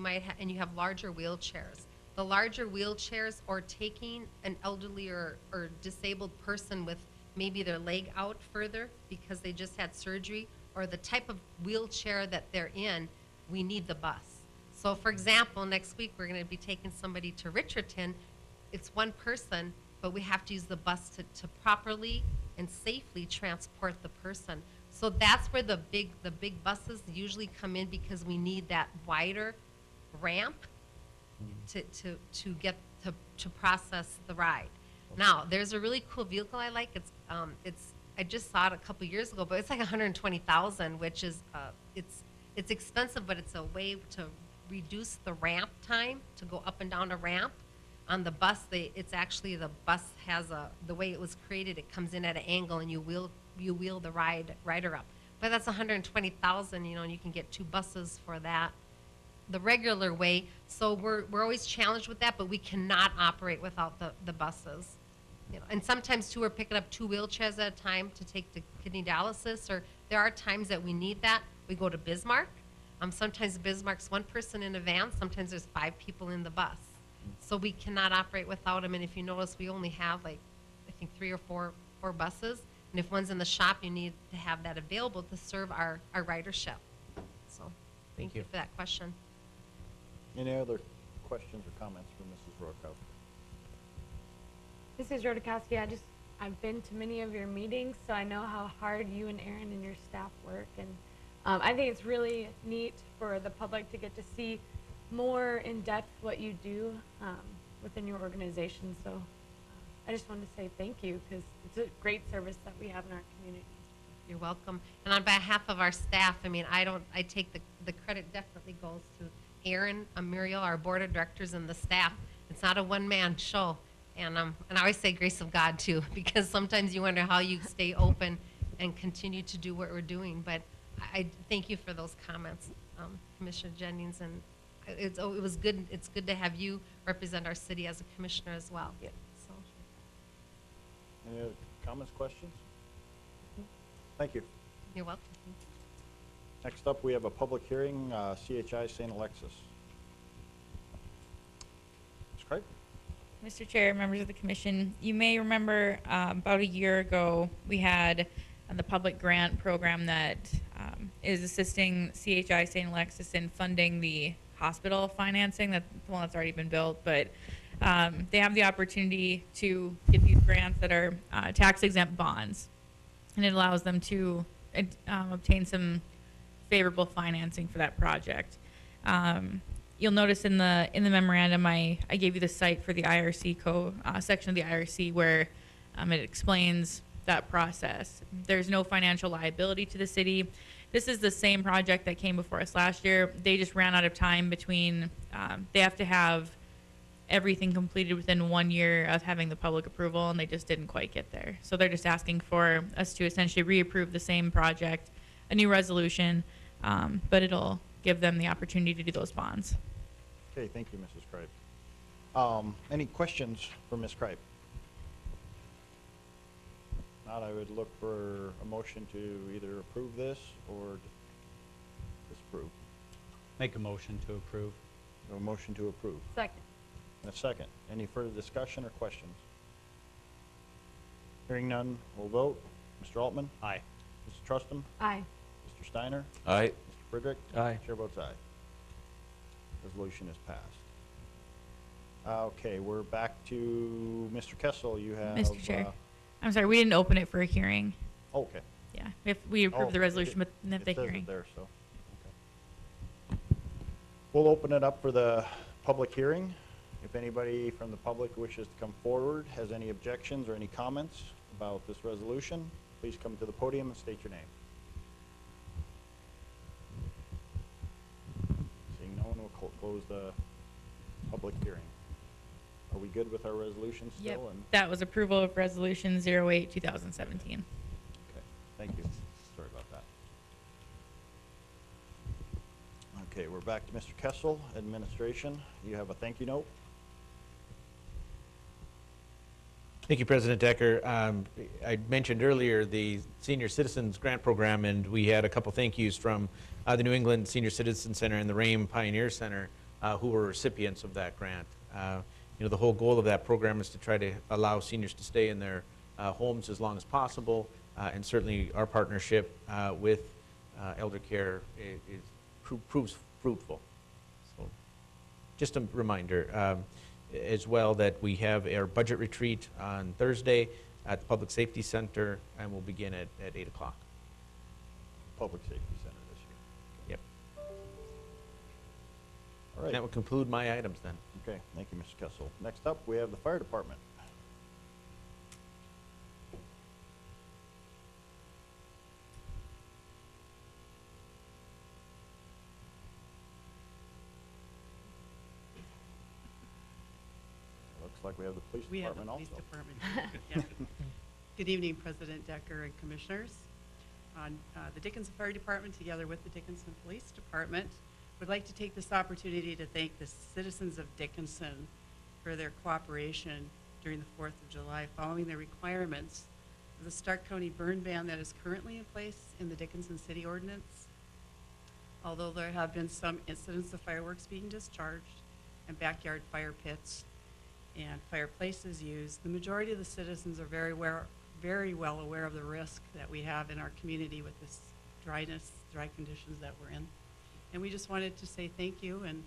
you have larger wheelchairs. The larger wheelchairs, or taking an elderly or disabled person with maybe their leg out further because they just had surgery, or the type of wheelchair that they're in, we need the bus. So for example, next week we're gonna be taking somebody to Richardson. It's one person, but we have to use the bus to properly and safely transport the person. So that's where the big buses usually come in, because we need that wider ramp to process the ride. Now, there's a really cool vehicle I like. I just saw it a couple years ago, but it's like $120,000, which is it's expensive, but it's a way to reduce the ramp time to go up and down a ramp. On the bus, it's actually, the bus has the way it was created, it comes in at an angle and you wheel the rider up. But that's $120,000, you know, and you can get 2 buses for that, the regular way. So we're always challenged with that, but we cannot operate without the buses. You know, and sometimes too, we're picking up 2 wheelchairs at a time to take to kidney dialysis, or there are times that we need that. We go to Bismarck. Sometimes Bismarck's 1 person in a van, sometimes there's 5 people in the bus. So we cannot operate without them, and if you notice, we only have like, I think 3 or 4 buses, and if one's in the shop, you need to have that available to serve our ridership. So, thank you for that question. Any other questions or comments for Mrs. Rodakowski? Mrs. Rodakowski, I've been to many of your meetings, so I know how hard you and Aaron and your staff work, and I think it's really neat for the public to get to see more in depth what you do within your organization. So I just wanted to say thank you, because it's a great service that we have in our community. You're welcome. And on behalf of our staff, I mean, I take the credit definitely goes to Aaron, Muriel, our board of directors, and the staff. It's not a one-man show. And I always say grace of God too, because sometimes you wonder how you stay open and continue to do what we're doing. But I thank you for those comments, Commissioner Jennings, and it was good. It's good to have you represent our city as a commissioner as well. Yeah. So. Any other comments, questions? Thank you. You're welcome. Next up, we have a public hearing, CHI St. Alexis. Ms. Craig? Mr. Chair, members of the commission, you may remember about a year ago, we had the public grant program that is assisting CHI St. Alexis in funding the hospital financing, the one that's already been built, but they have the opportunity to get these grants that are tax exempt bonds, and it allows them to obtain some favorable financing for that project. You'll notice in the memorandum, I gave you the site for the IRC section of the IRC where it explains that process. There's no financial liability to the city. This is the same project that came before us last year. They just ran out of time between, they have to have everything completed within 1 year of having the public approval, and they just didn't quite get there. So they're just asking for us to essentially reapprove the same project, a new resolution, but it'll give them the opportunity to do those bonds. Okay, thank you, Mrs. Kripe. Any questions for Ms. Kripe? Not, I would look for a motion to either approve this or disapprove. Make a motion to approve. A motion to approve. Second. And a second. Any further discussion or questions? Hearing none, we'll vote. Mr. Altman? Aye. Mrs. Trustum? Aye. Mr. Steiner? Aye. Mr. Friedrich? Aye. Chair votes aye. Resolution is passed. Okay, we're back to Mr. Kessel. You have. Mr. Chair, I'm sorry, we didn't open it for a hearing. Okay. Yeah, if we Oh, approve the resolution, but it not the says it hearing. there, so. Okay. We'll open it up for the public hearing. If anybody from the public wishes to come forward, has any objections or any comments about this resolution, please come to the podium and state your name. Seeing no one, we'll close the public hearing. Are we good with our resolution still? Yep, And that was approval of resolution 08, 2017. okay, thank you. Sorry about that. Okay, we're back to Mr. Kessel, administration. You have a thank you note? Thank you, President Decker. I mentioned earlier the Senior Citizens Grant Program, and we had a couple thank yous from the New England Senior Citizen Center and the Rame Pioneer Center, who were recipients of that grant. You know, the whole goal of that program is to try to allow seniors to stay in their homes as long as possible, and certainly our partnership with Elder Care proves fruitful. So, just a reminder as well that we have our budget retreat on Thursday at the Public Safety Center, and we'll begin at 8 o'clock. Public Safety Center this year. Yep. All right. That will conclude my items then. Okay, thank you, Mr. Kessel. Next up, we have the fire department. Looks like we have the police We have the department police also. department. Yeah. Good evening, President Decker and Commissioners. The Dickinson Fire Department, together with the Dickinson Police Department, would like to take this opportunity to thank the citizens of Dickinson for their cooperation during the 4th of July, following the requirements of the Stark County burn ban that is currently in place in the Dickinson City Ordinance. Although there have been some incidents of fireworks being discharged and backyard fire pits and fireplaces used, the majority of the citizens are very well aware of the risk that we have in our community with this dry conditions that we're in. And we just wanted to say thank you and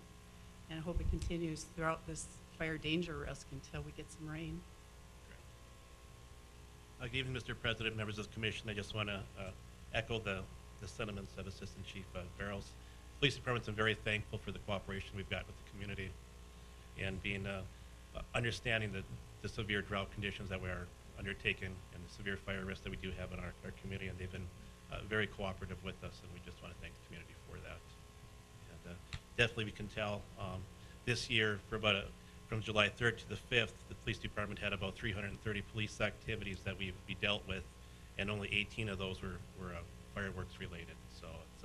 hope it continues throughout this fire danger risk until we get some rain. Good evening, Mr. President, members of the commission. I just want to echo the sentiments of Assistant Chief Barrows. Police Department's been very thankful for the cooperation we've got with the community and being understanding the severe drought conditions that we are undertaking and the severe fire risk that we do have in our community, and they've been very cooperative with us, and we just want to thank the community for that. And definitely we can tell this year from July 3rd to the 5th, the police department had about 330 police activities that we dealt with, and only 18 of those were fireworks related. So it's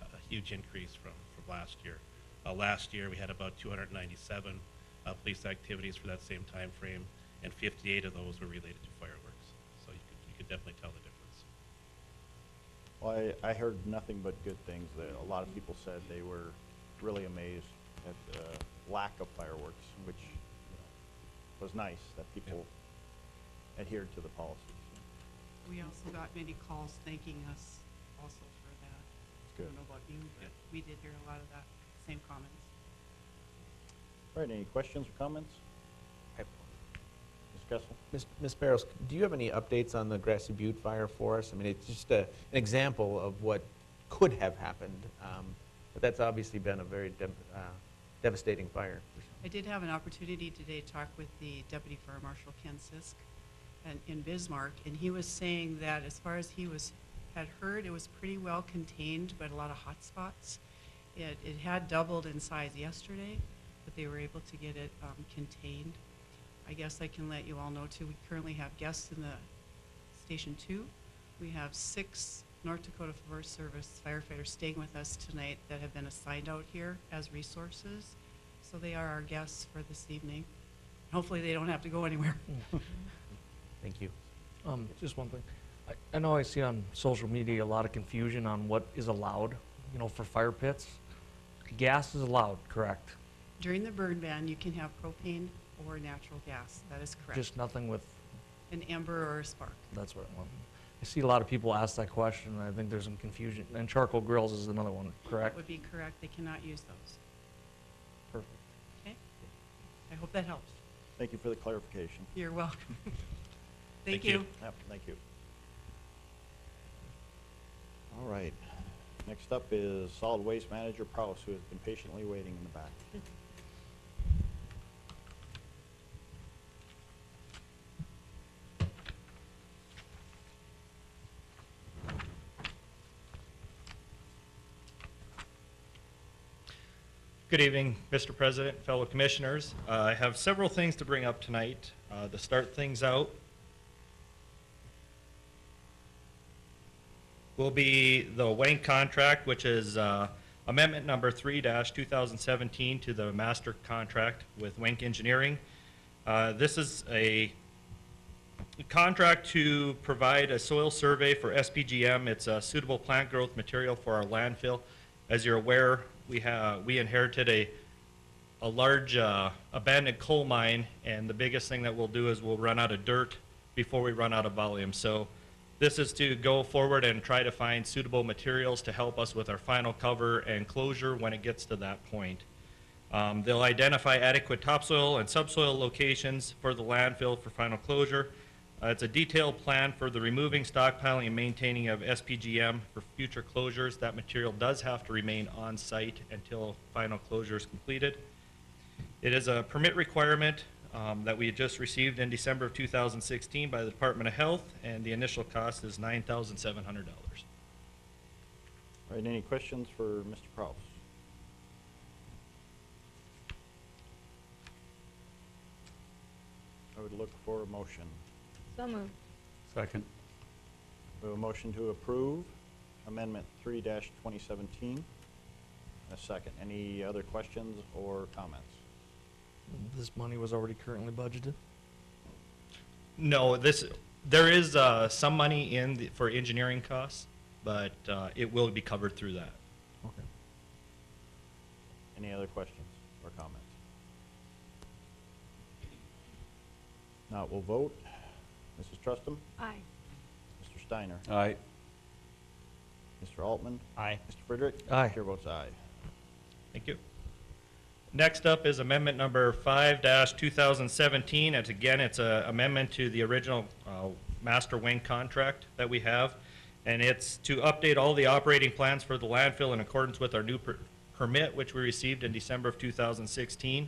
a huge increase from last year. Last year we had about 297 police activities for that same time frame, and 58 of those were related to fireworks. So you could definitely tell the difference. Well, I heard nothing but good things. A lot of people said they were really amazed at the lack of fireworks, which was nice that people adhered to the policies. We also got many calls thanking us also for that. I Good. don't know about you, but we did hear a lot of that, same comments. All right, any questions or comments? Ms. Kessel? Ms. Barrows, do you have any updates on the Grassy Butte fire for us? I mean, it's just an example of what could have happened, but that's obviously been a very devastating fire. I did have an opportunity today to talk with the Deputy Fire Marshal Ken Sisk in Bismarck, and he was saying that as far as had heard, it was pretty well contained, but a lot of hot spots. It had doubled in size yesterday, but they were able to get it contained. I guess I can let you all know too, we currently have guests in the Station 2. We have 6 North Dakota Forest Service firefighters staying with us tonight that have been assigned out here as resources. So they are our guests for this evening. Hopefully they don't have to go anywhere. Thank you. Just one thing. I know I see on social media a lot of confusion on what is allowed, for fire pits. Gas is allowed, correct? During the burn ban, you can have propane or natural gas. That is correct. Just nothing with, An ember or a spark. that's what I want. I see a lot of people ask that question, and I think there's some confusion. And charcoal grills is another one, That correct? would be correct. They cannot use those. Perfect. Okay? I hope that helps. Thank you for the clarification. You're welcome. Thank Thank you. you. Yep, thank you. All right. Next up is Solid Waste Manager Prowse, who has been patiently waiting in the back. Good evening, Mr. President, fellow commissioners. I have several things to bring up tonight. To start things out will be the Wank contract, which is amendment number 3-2017 to the master contract with Wank Engineering. This is a contract to provide a soil survey for SPGM. It's a suitable plant growth material for our landfill. As you're aware, we inherited a large abandoned coal mine, and the biggest thing that we'll do is we'll run out of dirt before we run out of volume. So this is to go forward and try to find suitable materials to help us with our final cover and closure when it gets to that point. They'll identify adequate topsoil and subsoil locations for the landfill for final closure. It's a detailed plan for the removing, stockpiling, and maintaining of SPGM for future closures. That material does have to remain on site until final closure is completed. It is a permit requirement that we had just received in December of 2016 by the Department of Health, and the initial cost is $9,700. All right, any questions for Mr. Prowse? I would look for a motion. So moved. Second. We have a motion to approve Amendment 3-2017. A second. Any other questions or comments? This money was already currently budgeted? No, there is some money for engineering costs, but it will be covered through that. Okay. Any other questions or comments? Now we'll vote. Mrs. Trustum? Aye. Mr. Steiner? Aye. Mr. Altman? Aye. Mr. Friedrich? Aye. Chair votes aye. Thank you. Next up is amendment number 5-2017. It's an amendment to the original master wing contract that we have. And it's to update all the operating plans for the landfill in accordance with our new permit, which we received in December of 2016.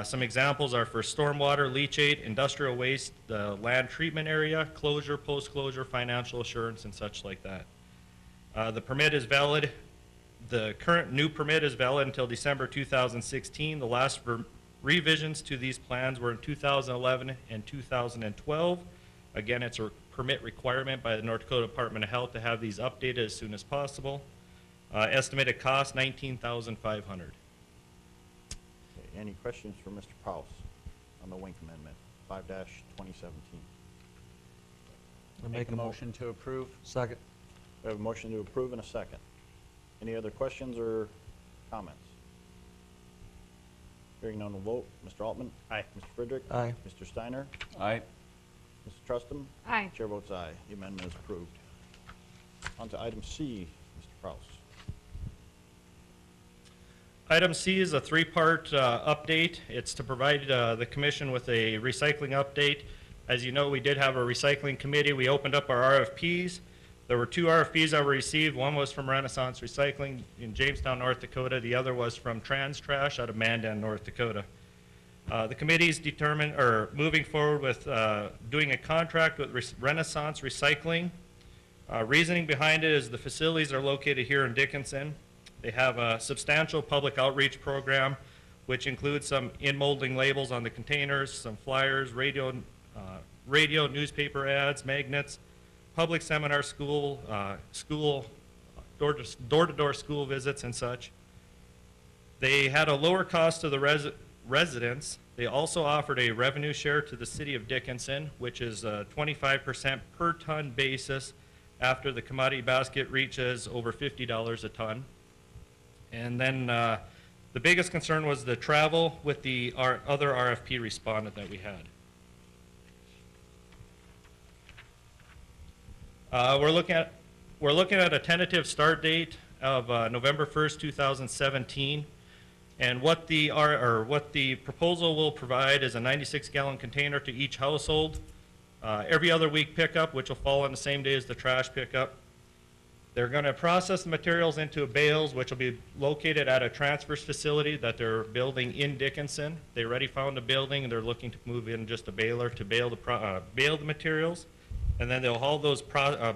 Some examples are for stormwater, leachate, industrial waste, the land treatment area, closure, post-closure, financial assurance, and such like that. The permit is valid. The current new permit is valid until December 2016. The last revisions to these plans were in 2011 and 2012. Again, it's a permit requirement by the North Dakota Department of Health to have these updated as soon as possible. Estimated cost, $19,500. Okay, any questions for Mr. Prowse on the Wink Amendment, 5-2017? I Make a motion to approve. Second. We have a motion to approve and a second. Any other questions or comments? Hearing none, we'll vote. Mr. Altman? Aye. Mr. Friedrich? Aye. Mr. Steiner? Aye. Mr. Trustum? Aye. Chair votes aye. The amendment is approved. On to item C, Mr. Kraus. Item C is a three-part update. It's to provide the commission with a recycling update. As you know, we did have a recycling committee. We opened up our RFPs. There were 2 RFPs that were received. One was from Renaissance Recycling in Jamestown, North Dakota. The other was from Trans Trash out of Mandan, North Dakota. The committee's moving forward with doing a contract with Renaissance Recycling. Reasoning behind it is the facilities are located here in Dickinson. They have a substantial public outreach program, which includes some in-molding labels on the containers, some flyers, radio, newspaper ads, magnets, public seminar, school, door-to-door school visits and such. They had a lower cost to the residents. They also offered a revenue share to the city of Dickinson, which is a 25% per ton basis after the commodity basket reaches over $50 a ton. And then the biggest concern was the travel with the other RFP respondent that we had. We're looking at a tentative start date of November 1st, 2017. And what the proposal will provide is a 96-gallon container to each household, every other week pickup, which will fall on the same day as the trash pickup. They're going to process the materials into bales, which will be located at a transfer facility that they're building in Dickinson. They already found a building, and they're looking to move in just a baler to bale the materials. And then they'll haul those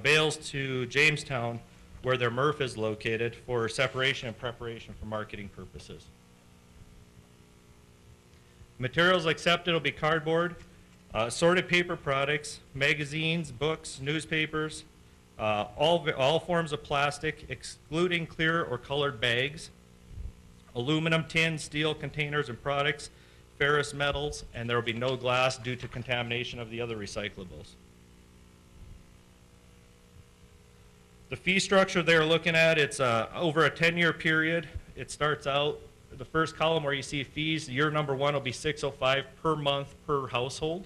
bales to Jamestown, where their MRF is located, for separation and preparation for marketing purposes. Materials accepted will be cardboard, sorted paper products, magazines, books, newspapers, all forms of plastic, excluding clear or colored bags, aluminum, tin, steel containers and products, ferrous metals, and there will be no glass due to contamination of the other recyclables. The fee structure they're looking at, it's over a 10-year period. It starts out, the first column where you see fees, year number 1 will be $605 per month per household.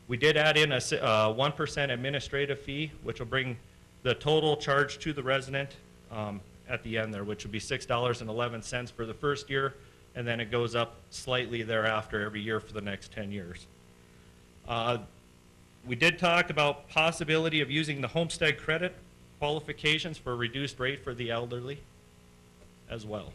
We did add in a 1% administrative fee, which will bring the total charge to the resident at the end there, which would be $6.11 for the first year, and then it goes up slightly thereafter every year for the next 10 years. We did talk about possibility of using the homestead credit qualifications for a reduced rate for the elderly as well.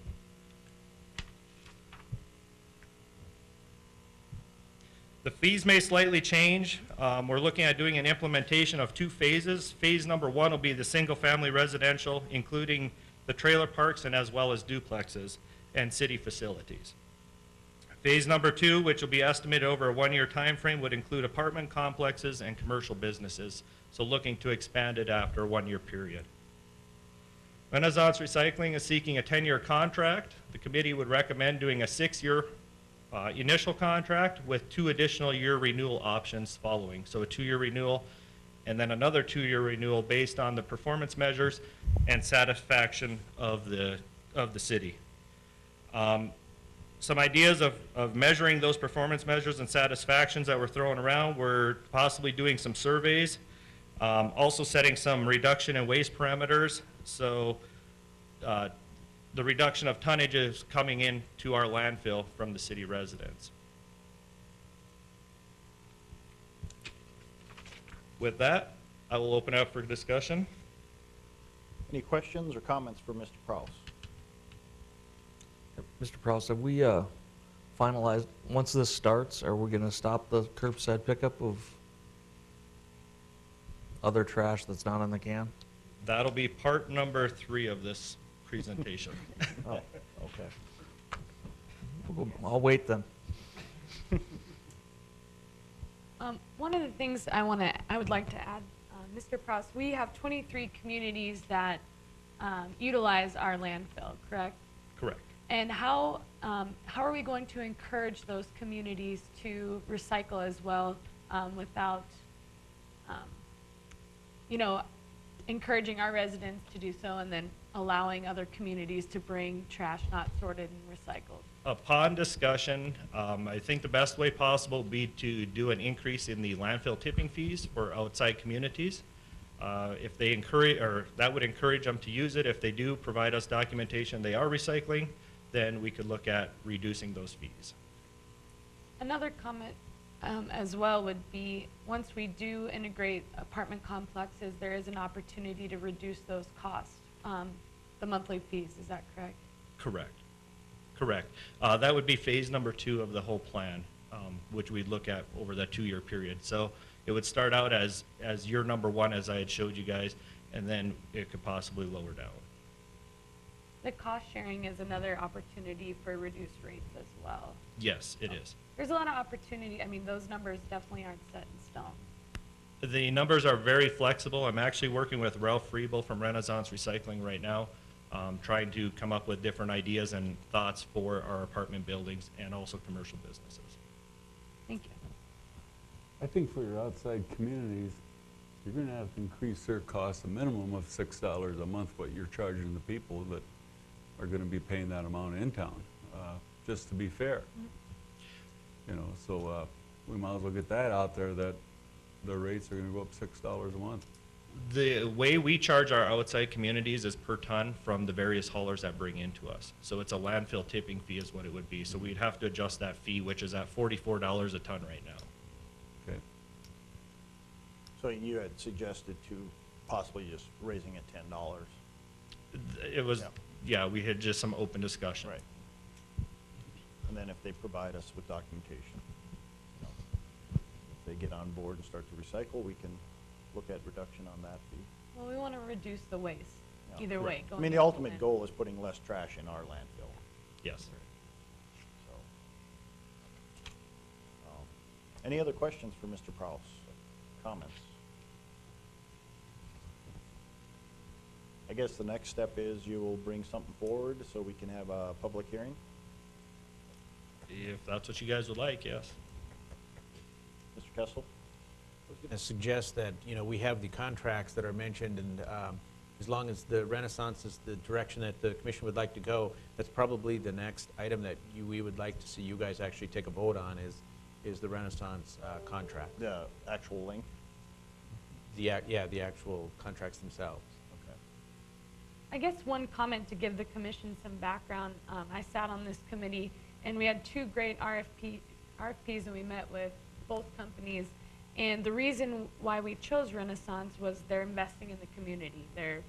The fees may slightly change. We're looking at doing an implementation of 2 phases. Phase number 1 will be the single-family residential, including the trailer parks and as well as duplexes and city facilities. Phase number 2, which will be estimated over a 1-year time frame, would include apartment complexes and commercial businesses, so looking to expand it after a 1-year period. Renaissance Recycling is seeking a 10-year contract. The committee would recommend doing a 6-year initial contract with 2 additional year renewal options following. So a 2-year renewal and then another 2-year renewal based on the performance measures and satisfaction of the city. Some ideas of measuring those performance measures and satisfactions that were thrown around were possibly doing some surveys, also setting some reduction in waste parameters. So the reduction of tonnage is coming into our landfill from the city residents. With that, I will open up for discussion. Any questions or comments for Mr. Kraus? Mr. Proust, have we finalized, once this starts, are we gonna stop the curbside pickup of other trash that's not in the can? That'll be part number 3 of this presentation. Oh, okay. I'll wait then. One of the things I would like to add, Mr. Proust, we have 23 communities that utilize our landfill, correct? Correct. And how are we going to encourage those communities to recycle as well without, you know, encouraging our residents to do so and then allowing other communities to bring trash not sorted and recycled? Upon discussion, I think the best way possible would be to do an increase in the landfill tipping fees for outside communities. If they encourage, or that would encourage them to use it, if they do provide us documentation they are recycling, then we could look at reducing those fees. Another comment as well would be, once we do integrate apartment complexes, there is an opportunity to reduce those costs, the monthly fees, is that correct? Correct. Correct. That would be phase number 2 of the whole plan, which we'd look at over that 2-year period. So it would start out as year number 1, as I had showed you guys, and then it could possibly lower down. The cost sharing is another opportunity for reduced rates as well. Yes, it is. There's a lot of opportunity. I mean, those numbers definitely aren't set in stone. The numbers are very flexible. I'm actually working with Ralph Friebel from Renaissance Recycling right now, trying to come up with different ideas and thoughts for our apartment buildings and also commercial businesses. Thank you. I think for your outside communities, you're going to have to increase their cost a minimum of $6 a month, what you're charging the people that are going to be paying that amount in town, just to be fair. You know, so we might as well get that out there, that the rates are going to go up $6 a month. The way we charge our outside communities is per ton from the various haulers that bring into us. So it's a landfill tipping fee is what it would be. So we'd have to adjust that fee, which is at $44 a ton right now. Okay. So you had suggested to possibly just raising it $10. It was, Yeah. yeah, we had just some open discussion. Right. And then if they provide us with documentation, you know, if they get on board and start to recycle, we can look at reduction on that fee. Well, we want to reduce the waste, Yeah. either way. I going mean, the into ultimate landfill. goal is putting less trash in our landfill, Yes. so. Any other questions for Mr. Prouse? Comments? I guess the next step is you will bring something forward so we can have a public hearing. If that's what you guys would like, yes. Mr. Kessel? I suggest that, you know, we have the contracts that are mentioned, and as long as the Renaissance is the direction that the commission would like to go, that's probably the next item that we would like to see you guys actually take a vote on is the Renaissance contract. The actual link? The actual contracts themselves. Okay. I guess one comment to give the commission some background. I sat on this committee, and we had 2 great RFPs, and we met with both companies. And the reason why we chose Renaissance was they're investing in the community. They're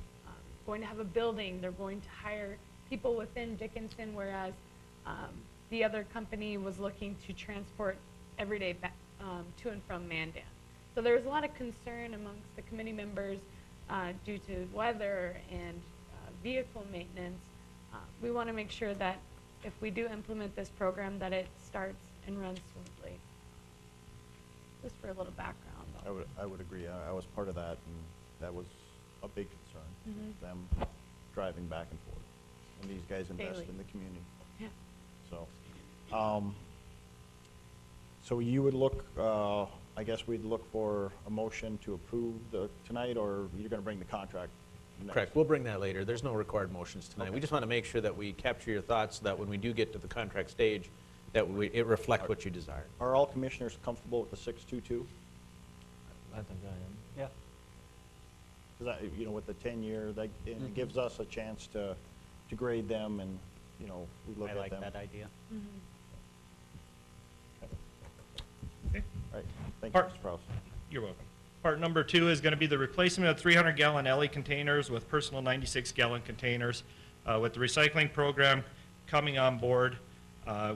going to have a building. They're going to hire people within Dickinson, whereas the other company was looking to transport everyday to and from Mandan. So there was a lot of concern amongst the committee members due to weather and vehicle maintenance. We want to make sure that if we do implement this program, that it starts and runs smoothly. Just for a little background. I would agree. I was part of that, and that was a big concern, them driving back and forth. And these guys invest Daily. in the community. Yeah. So, so you would look, I guess we'd look for a motion to approve tonight, or you're gonna bring the contract next? Correct. We'll bring that later. There's no required motions tonight. We just want to make sure that we capture your thoughts so that when we do get to the contract stage, that it reflect what you desire. Are all commissioners comfortable with the 622? I think I am. Yeah. Because you know, with the 10-year, that, it gives us a chance to grade them, and, you know, we look I at like them. that idea. Okay. All right, thank you, Part- Mr. Prouse. You're welcome. Part number 2 is going to be the replacement of 300-gallon alley containers with personal 96-gallon containers. With the recycling program coming on board,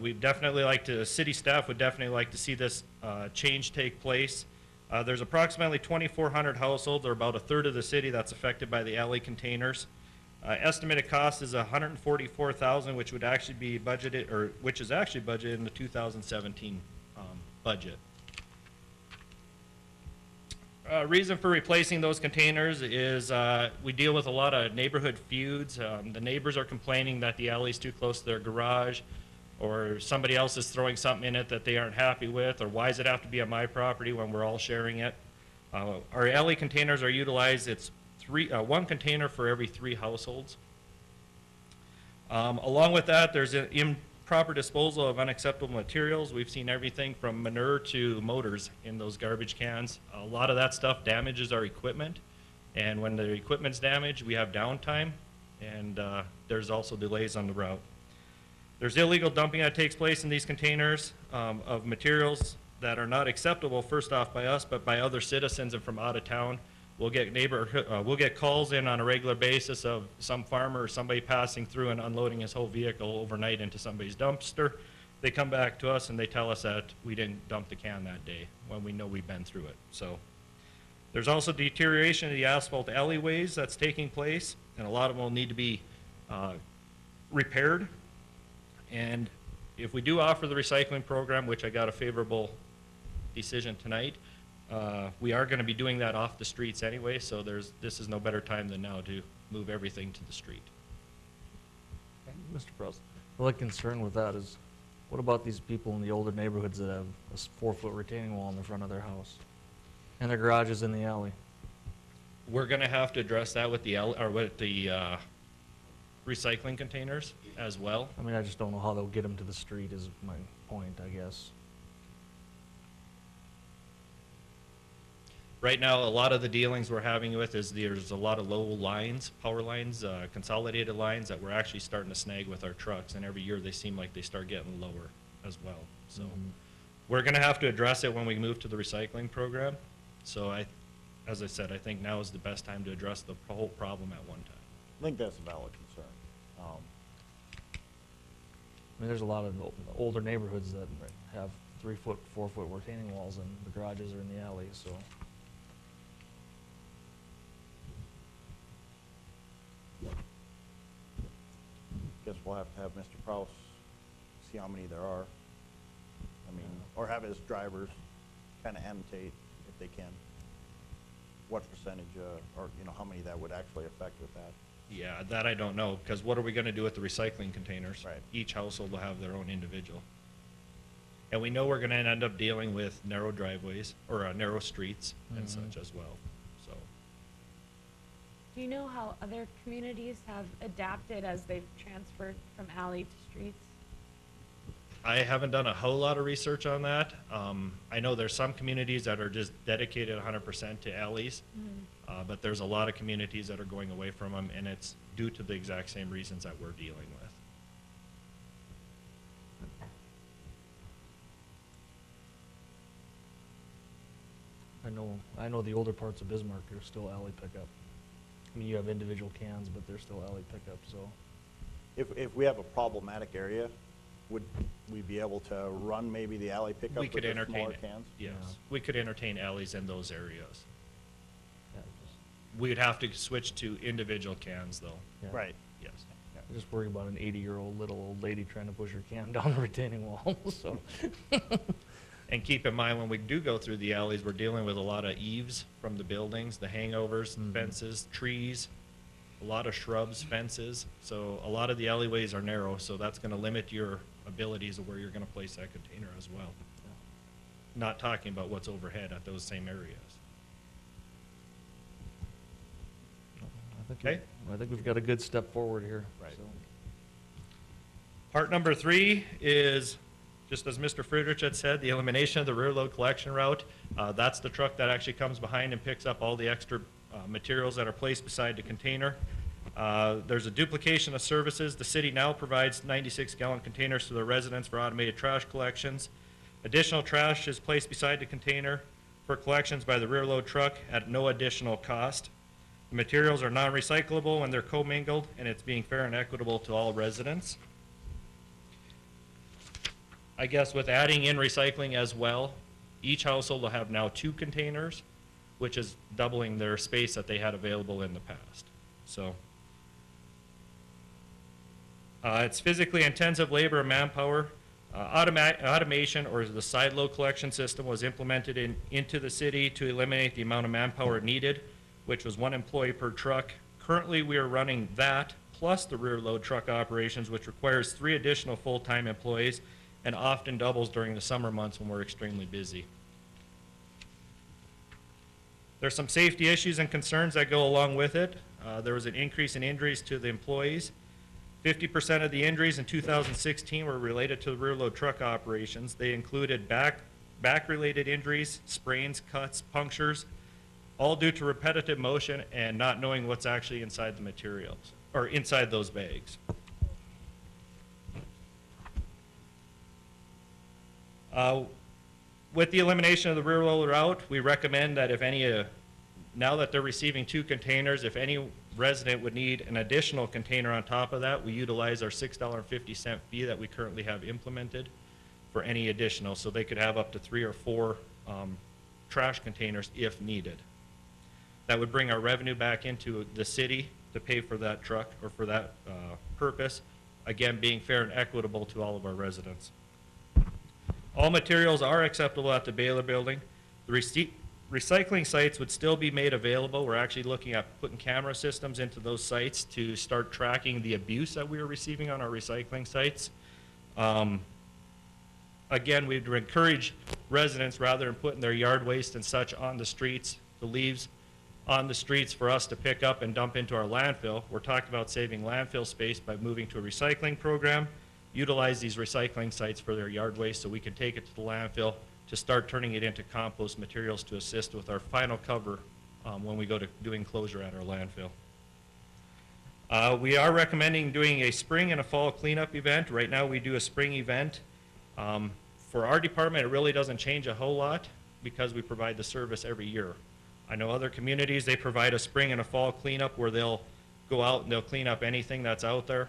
we'd definitely like to, city staff would definitely like to see this change take place. There's approximately 2,400 households, or about a third of the city, that's affected by the alley containers. Estimated cost is $144,000, which would actually be budgeted, or which is actually budgeted in the 2017 budget. Reason for replacing those containers is we deal with a lot of neighborhood feuds. The neighbors are complaining that the alley's too close to their garage, or somebody else is throwing something in it that they aren't happy with, or why does it have to be on my property when we're all sharing it? Our alley containers are utilized, it's one container for every 3 households. Along with that, there's an improper disposal of unacceptable materials. We've seen everything from manure to motors in those garbage cans. A lot of that stuff damages our equipment, and when the equipment's damaged, we have downtime, and there's also delays on the route. There's illegal dumping that takes place in these containers of materials that are not acceptable, first off by us, but by other citizens and from out of town. We'll get calls in on a regular basis of some farmer or somebody passing through and unloading his whole vehicle overnight into somebody's dumpster. They come back to us and they tell us that we didn't dump the can that day when we know we've been through it. So there's also deterioration of the asphalt alleyways that's taking place, and a lot of them will need to be repaired. And if we do offer the recycling program, which I got a favorable decision tonight, we are going to be doing that off the streets anyway, so this is no better time than now to move everything to the street. Mr. President, the only concern with that is, what about these people in the older neighborhoods that have a 4-foot retaining wall in the front of their house? And their garage is in the alley? We're going to have to address that with the recycling containers as well. I mean, I just don't know how they'll get them to the street is my point, I guess. Right now, a lot of the dealings we're having with is there's a lot of low lines, power lines, consolidated lines that we're actually starting to snag with our trucks, and every year they seem like they start getting lower as well. So we're going to have to address it when we move to the recycling program. So as I said, I think now is the best time to address the whole problem at one time. I think that's a valid concern. I mean, there's a lot of older neighborhoods that have 3-foot, 4-foot retaining walls, and the garages are in the alley, so. Guess we'll have to have Mr. Prouse see how many there are. I mean, or have his drivers kind of annotate, if they can, what percentage, or, you know, how many that would actually affect with that. Yeah, that I don't know, because what are we going to do with the recycling containers? Right. Each household will have their own individual. And we know we're going to end up dealing with narrow driveways, or narrow streets and such as well, so. Do you know how other communities have adapted as they've transferred from alley to streets? I haven't done a whole lot of research on that. I know there's some communities that are just dedicated 100% to alleys, but there's a lot of communities that are going away from them, and it's due to the exact same reasons that we're dealing with. I know the older parts of Bismarck are still alley pickup. I mean, you have individual cans, but they're still alley pickup, so. If we have a problematic area, would we be able to run maybe the alley pickup We with could the entertain smaller it. cans? Yes, Yeah. we could entertain alleys in those areas. Yeah, just- We'd have to switch to individual cans, though. yeah. Right. Yes. I just worry about an 80-year-old little old lady trying to push her can down the retaining wall, so. And keep in mind, when we do go through the alleys, we're dealing with a lot of eaves from the buildings, the hangovers, fences, trees, a lot of shrubs, fences. So a lot of the alleyways are narrow, so that's going to limit your abilities of where you're going to place that container as well. Not talking about what's overhead at those same areas. Okay. I think we've got a good step forward here. Right. so. Part number 3 is, just as Mr. Friedrich had said, the elimination of the rear load collection route. That's the truck that actually comes behind and picks up all the extra materials that are placed beside the container. There's a duplication of services. The city now provides 96-gallon containers to the residents for automated trash collections. Additional trash is placed beside the container for collections by the rear load truck at no additional cost. The materials are non-recyclable when they're commingled, and it's being fair and equitable to all residents. I guess with adding in recycling as well, each household will have now 2 containers, which is doubling their space that they had available in the past. So it's physically intensive labor and manpower. Automation, or the side load collection system, was implemented into the city to eliminate the amount of manpower needed, which was 1 employee per truck. Currently, we are running that plus the rear load truck operations, which requires 3 additional full-time employees and often doubles during the summer months when we're extremely busy. There's some safety issues and concerns that go along with it. There was an increase in injuries to the employees. 50% of the injuries in 2016 were related to the rear load truck operations. They included back-related injuries, sprains, cuts, punctures, all due to repetitive motion and not knowing what's actually inside the materials, or inside those bags. With the elimination of the rear load route, we recommend that if any, now that they're receiving 2 containers, if any resident would need an additional container on top of that, we utilize our $6.50 fee that we currently have implemented for any additional, so they could have up to 3 or 4 trash containers if needed. That would bring our revenue back into the city to pay for that truck or for that purpose, again, being fair and equitable to all of our residents. All materials are acceptable at the Baylor building. The recycling sites would still be made available. We're actually looking at putting camera systems into those sites to start tracking the abuse that we are receiving on our recycling sites. Again, we'd encourage residents, rather than putting their yard waste and such on the streets, the leaves on the streets for us to pick up and dump into our landfill. We're talking about saving landfill space by moving to a recycling program, utilize these recycling sites for their yard waste so we can take it to the landfill to start turning it into compost materials to assist with our final cover when we go to doing closure at our landfill. We are recommending doing a spring and a fall cleanup event. Right now we do a spring event. For our department, it really doesn't change a whole lot because we provide the service every year. I know other communities, they provide a spring and a fall cleanup where they'll go out and they'll clean up anything that's out there,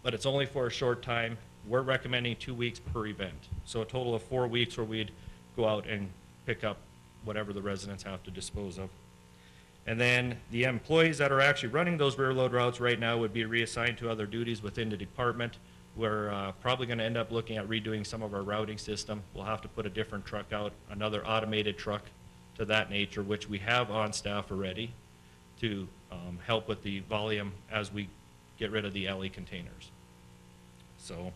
but it's only for a short time. We're recommending 2 weeks per event. So a total of 4 weeks where we'd go out and pick up whatever the residents have to dispose of. And then the employees that are actually running those rear load routes right now would be reassigned to other duties within the department. We're probably going to end up looking at redoing some of our routing system. We'll have to put a different truck out, another automated truck to that nature, which we have on staff already to help with the volume as we get rid of the LE containers. So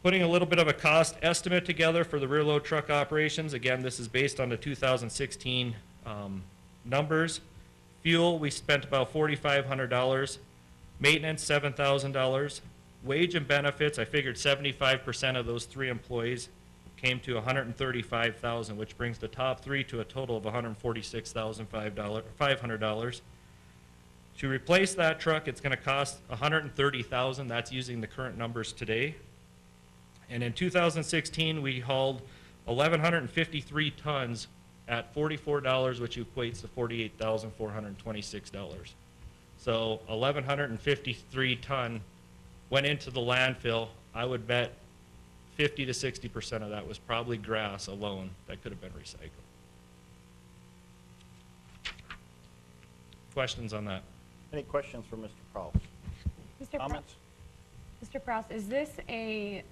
putting a little bit of a cost estimate together for the rear load truck operations. Again, this is based on the 2016 numbers. Fuel, we spent about $4,500. Maintenance, $7,000. Wage and benefits, I figured 75% of those 3 employees came to $135,000, which brings the top 3 to a total of $146,500. To replace that truck, it's going to cost $130,000. That's using the current numbers today. And in 2016, we hauled 1,153 tons at $44, which equates to $48,426. So 1,153 ton went into the landfill. I would bet 50 to 60% of that was probably grass alone that could have been recycled. Questions on that? Any questions for Mr. Prowse? Mr. Comments? Mr. Prowse, is this a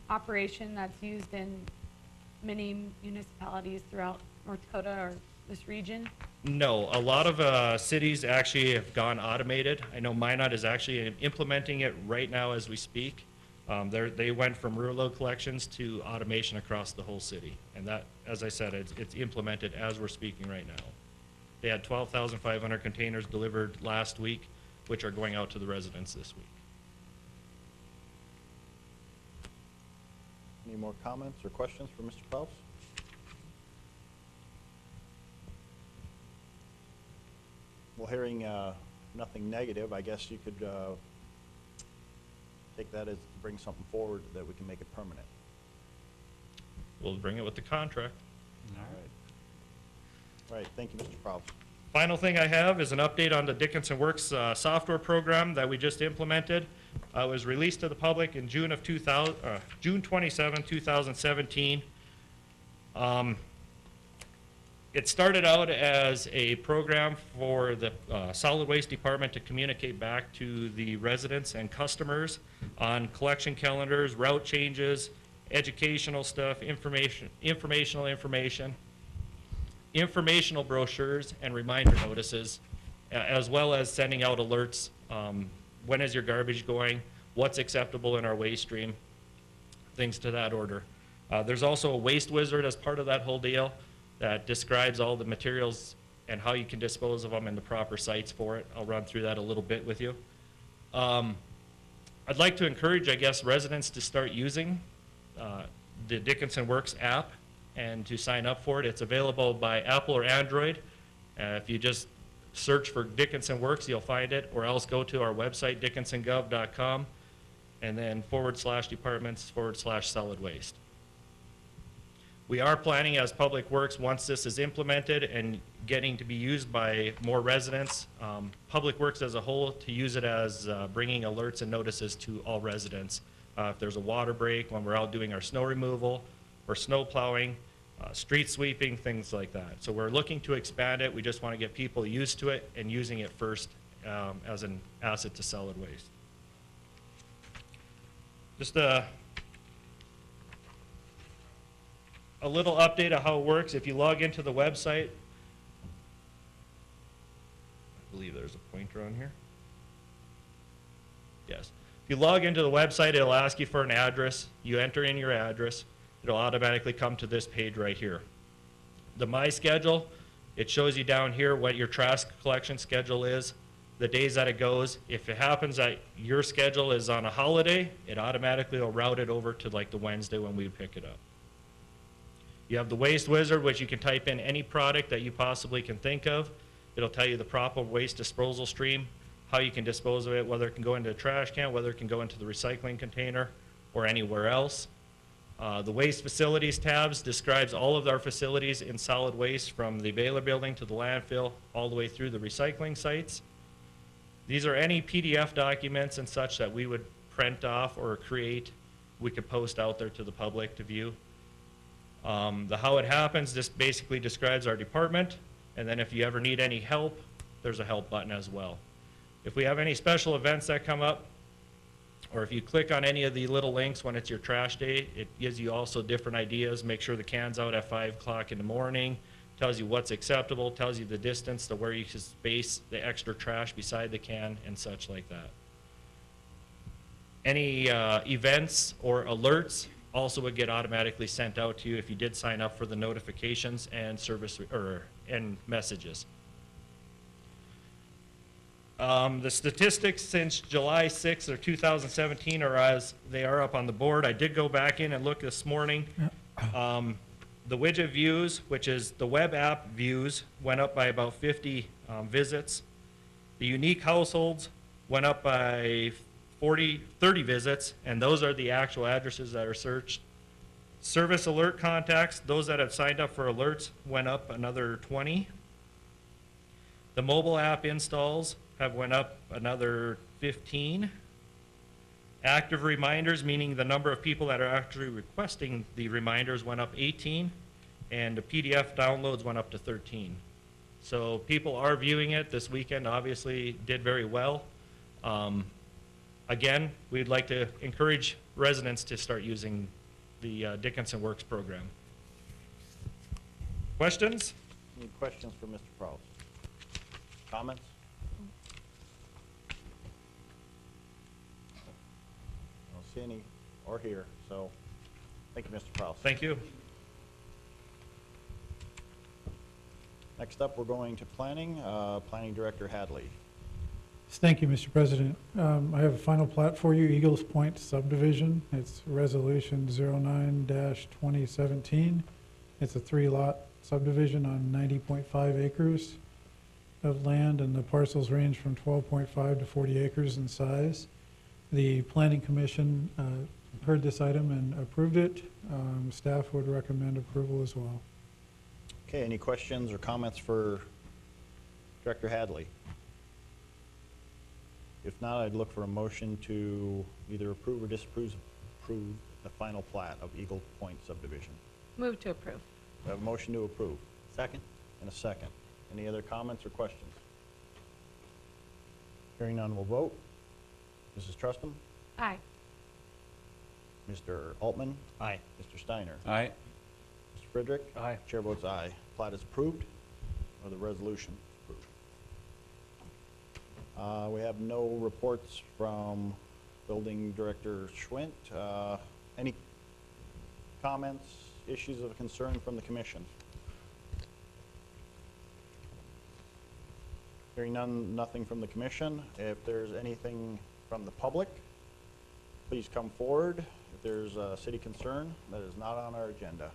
operation that's used in many municipalities throughout North Dakota or this region? No, a lot of cities actually have gone automated. I know Minot is actually implementing it right now as we speak. They went from rear load collections to automation across the whole city. And that, as I said, it's implemented as we're speaking right now. They had 12,500 containers delivered last week, which are going out to the residents this week. Any more comments or questions for Mr. Prowse? Well, hearing nothing negative, I guess you could take that as to bring something forward that we can make it permanent. We'll bring it with the contract. All right. All right, thank you, Mr. Prowse. Final thing I have is an update on the Dickinson Works software program that we just implemented. It was released to the public in June 27, 2017. It started out as a program for the solid waste department to communicate back to the residents and customers on collection calendars, route changes, educational stuff, informational brochures and reminder notices, as well as sending out alerts. When is your garbage going? What's acceptable in our waste stream? Things to that order. There's also a waste wizard as part of that whole deal that describes all the materials and how you can dispose of them in the proper sites for it. I'll run through that a little bit with you. I'd like to encourage, I guess, residents to start using the Dickinson Works app and to sign up for it. It's available by Apple or Android. If you just search for Dickinson Works, you'll find it, or else go to our website, dickinsongov.com, and then /departments/solid waste. We are planning as Public Works, once this is implemented and getting to be used by more residents, Public Works as a whole, to use it as bringing alerts and notices to all residents. If there's a water break, when we're out doing our snow removal or snow plowing, street sweeping, things like that. So we're looking to expand it. We just want to get people used to it and using it first as an asset to solid waste. Just a little update of how it works. If you log into the website, I believe there's a pointer on here. Yes. If you log into the website, it'll ask you for an address. You enter in your address. It'll automatically come to this page right here. The My Schedule, it shows you down here what your trash collection schedule is, the days that it goes. If it happens that your schedule is on a holiday, it automatically will route it over to like the Wednesday when we pick it up. You have the Waste Wizard, which you can type in any product that you possibly can think of. It'll tell you the proper waste disposal stream, how you can dispose of it, whether it can go into a trash can, whether it can go into the recycling container, or anywhere else. The Waste Facilities tabs describes all of our facilities in solid waste, from the Baylor building to the landfill, all the way through the recycling sites. These are any PDF documents and such that we would print off or create, we could post out there to the public to view. The how it happens, this basically describes our department, and then if you ever need any help, there's a help button as well. If we have any special events that come up, or if you click on any of the little links when it's your trash day, it gives you also different ideas. Make sure the can's out at 5 o'clock in the morning, tells you what's acceptable, tells you the distance to where you can space the extra trash beside the can, and such like that. Any events or alerts also would get automatically sent out to you if you did sign up for the notifications and and messages. The statistics since July 6th or 2017 are as they are up on the board. I did go back in and look this morning. The widget views, which is the web app views, went up by about 50 visits. The unique households went up by 30 visits, and those are the actual addresses that are searched. Service alert contacts, those that have signed up for alerts, went up another 20. The mobile app installs have went up another 15. Active reminders, meaning the number of people that are actually requesting the reminders, went up 18, and the PDF downloads went up to 13. So people are viewing it. This weekend obviously did very well. Again, we'd like to encourage residents to start using the Dickinson Works program. Questions? Any questions for Mr. Prowse? Comments? I don't see any or hear, so thank you, Mr. Prowse. Thank you. Next up, we're going to planning. Planning Director Hadley. Thank you, Mr. President. I have a final plat for you, Eagles Point subdivision. It's Resolution 09-2017. It's a 3-lot subdivision on 90.5 acres of land, and the parcels range from 12.5 to 40 acres in size. The Planning Commission heard this item and approved it. Staff would recommend approval as well. Okay, any questions or comments for Director Hadley? If not, I'd look for a motion to either approve or disapprove the final plat of Eagle Point subdivision. Move to approve. We have a motion to approve. Second. And a second. Any other comments or questions? Hearing none, we'll vote. Mrs. Trustum? Aye. Mr. Altman? Aye. Mr. Steiner? Aye. Mr. Friedrich? Aye. Chair votes aye. Plat is approved, or the resolution is approved. We have no reports from Building Director Schwint. Any comments, issues of concern from the commission? Hearing none, nothing from the commission. If there's anything from the public, please come forward. If there's a city concern that is not on our agenda.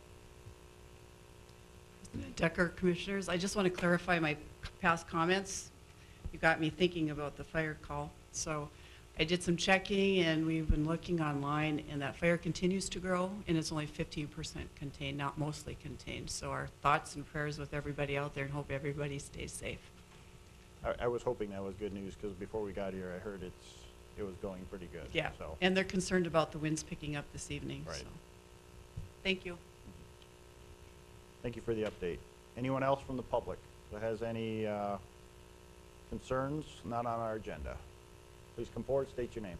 President Decker, Commissioners, I just want to clarify my past comments. You got me thinking about the fire call. So I did some checking, and we've been looking online, and that fire continues to grow, and it's only 15% contained, not mostly contained. So our thoughts and prayers with everybody out there, and hope everybody stays safe. I was hoping that was good news, because before we got here, I heard it was going pretty good. Yeah, So, and they're concerned about the winds picking up this evening, Right. so. Thank you. thank you for the update. Anyone else from the public that has any concerns not on our agenda? Please come forward, state your name.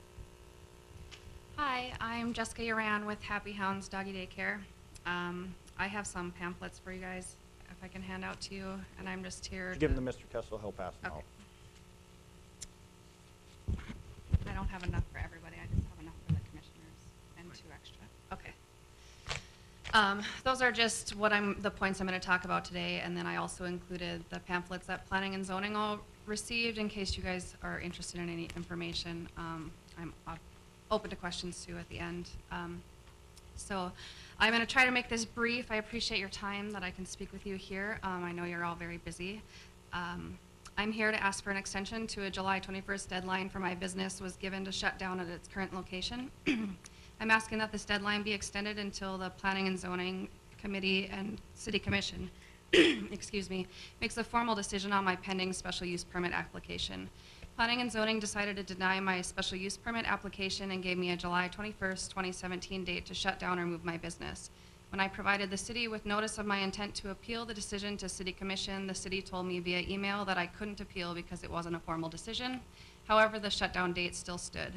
Hi, I'm Jessica Uran with Happy Hounds Doggy Daycare. I have some pamphlets for you guys, if I can hand out to you, and I'm just here Give to... them to Mr. Kessel, he'll pass them Okay. out. I don't have enough for everybody, I just have enough for the commissioners and 2 extra. Okay. Those are just the points I'm going to talk about today, and then I also included the pamphlets that Planning and Zoning all received in case you guys are interested in any information. I'm open to questions too at the end. So I'm going to try to make this brief. I appreciate your time that I can speak with you here. I know you're all very busy. I'm here to ask for an extension to a July 21st deadline for my business was given to shut down at its current location. I'm asking that this deadline be extended until the Planning and Zoning Committee and City Commission, excuse me, makes a formal decision on my pending special use permit application. Planning and Zoning decided to deny my special use permit application and gave me a July 21st, 2017 date to shut down or move my business. When I provided the city with notice of my intent to appeal the decision to City Commission, the city told me via email that I couldn't appeal because it wasn't a formal decision. However, the shutdown date still stood.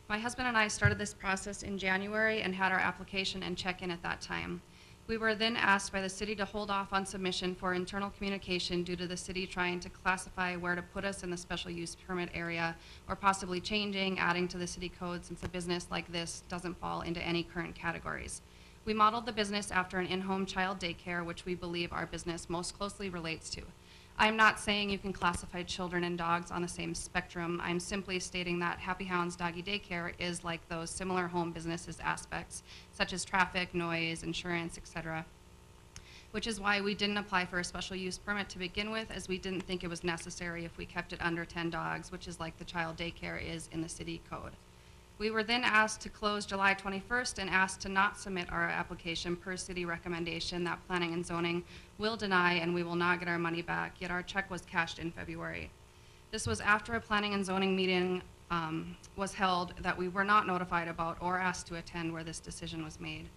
My husband and I started this process in January and had our application and check-in at that time. We were then asked by the city to hold off on submission for internal communication due to the city trying to classify where to put us in the special use permit area, or possibly changing, adding to the city code, since a business like this doesn't fall into any current categories. We modeled the business after an in-home child daycare, which we believe our business most closely relates to. I'm not saying you can classify children and dogs on the same spectrum. I'm simply stating that Happy Hounds Doggy Daycare is like those similar home businesses aspects, such as traffic, noise, insurance, etc., which is why we didn't apply for a special use permit to begin with, as we didn't think it was necessary if we kept it under 10 dogs, which is like the child daycare is in the city code. We were then asked to close July 21st and asked to not submit our application per city recommendation that Planning and Zoning will deny, and we will not get our money back, yet our check was cashed in February. This was after a Planning and Zoning meeting was held that we were not notified about or asked to attend, where this decision was made.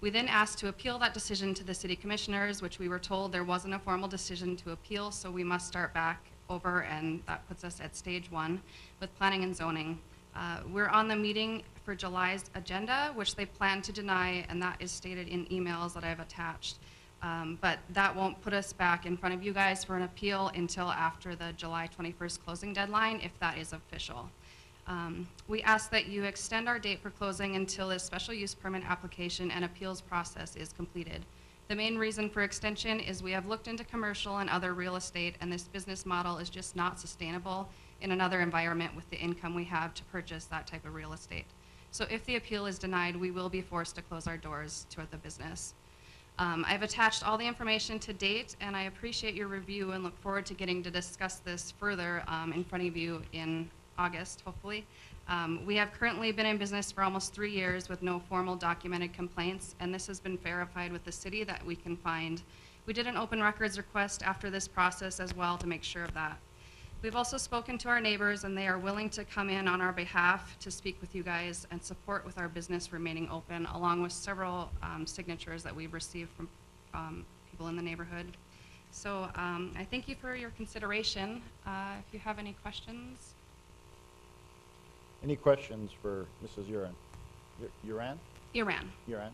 We then asked to appeal that decision to the city commissioners, which we were told there wasn't a formal decision to appeal, so we must start back over, and that puts us at stage 1 with Planning and Zoning. We're on the meeting for July's agenda, which they plan to deny, and that is stated in emails that I've attached. But that won't put us back in front of you guys for an appeal until after the July 21st closing deadline, if that is official. We ask that you extend our date for closing until this special use permit application and appeals process is completed. The main reason for extension is we have looked into commercial and other real estate, and this business model is just not sustainable in another environment with the income we have to purchase that type of real estate. So if the appeal is denied, we will be forced to close our doors to the business. I've attached all the information to date, and I appreciate your review and look forward to getting to discuss this further in front of you in August, hopefully. We have currently been in business for almost 3 years with no formal documented complaints, and this has been verified with the city that we can find. We did an open records request after this process as well to make sure of that. We've also spoken to our neighbors, and they are willing to come in on our behalf to speak with you guys and support with our business remaining open, along with several signatures that we've received from people in the neighborhood. So I thank you for your consideration. If you have any questions. Any questions for Mrs. Uran? Uran? Uran. Uran?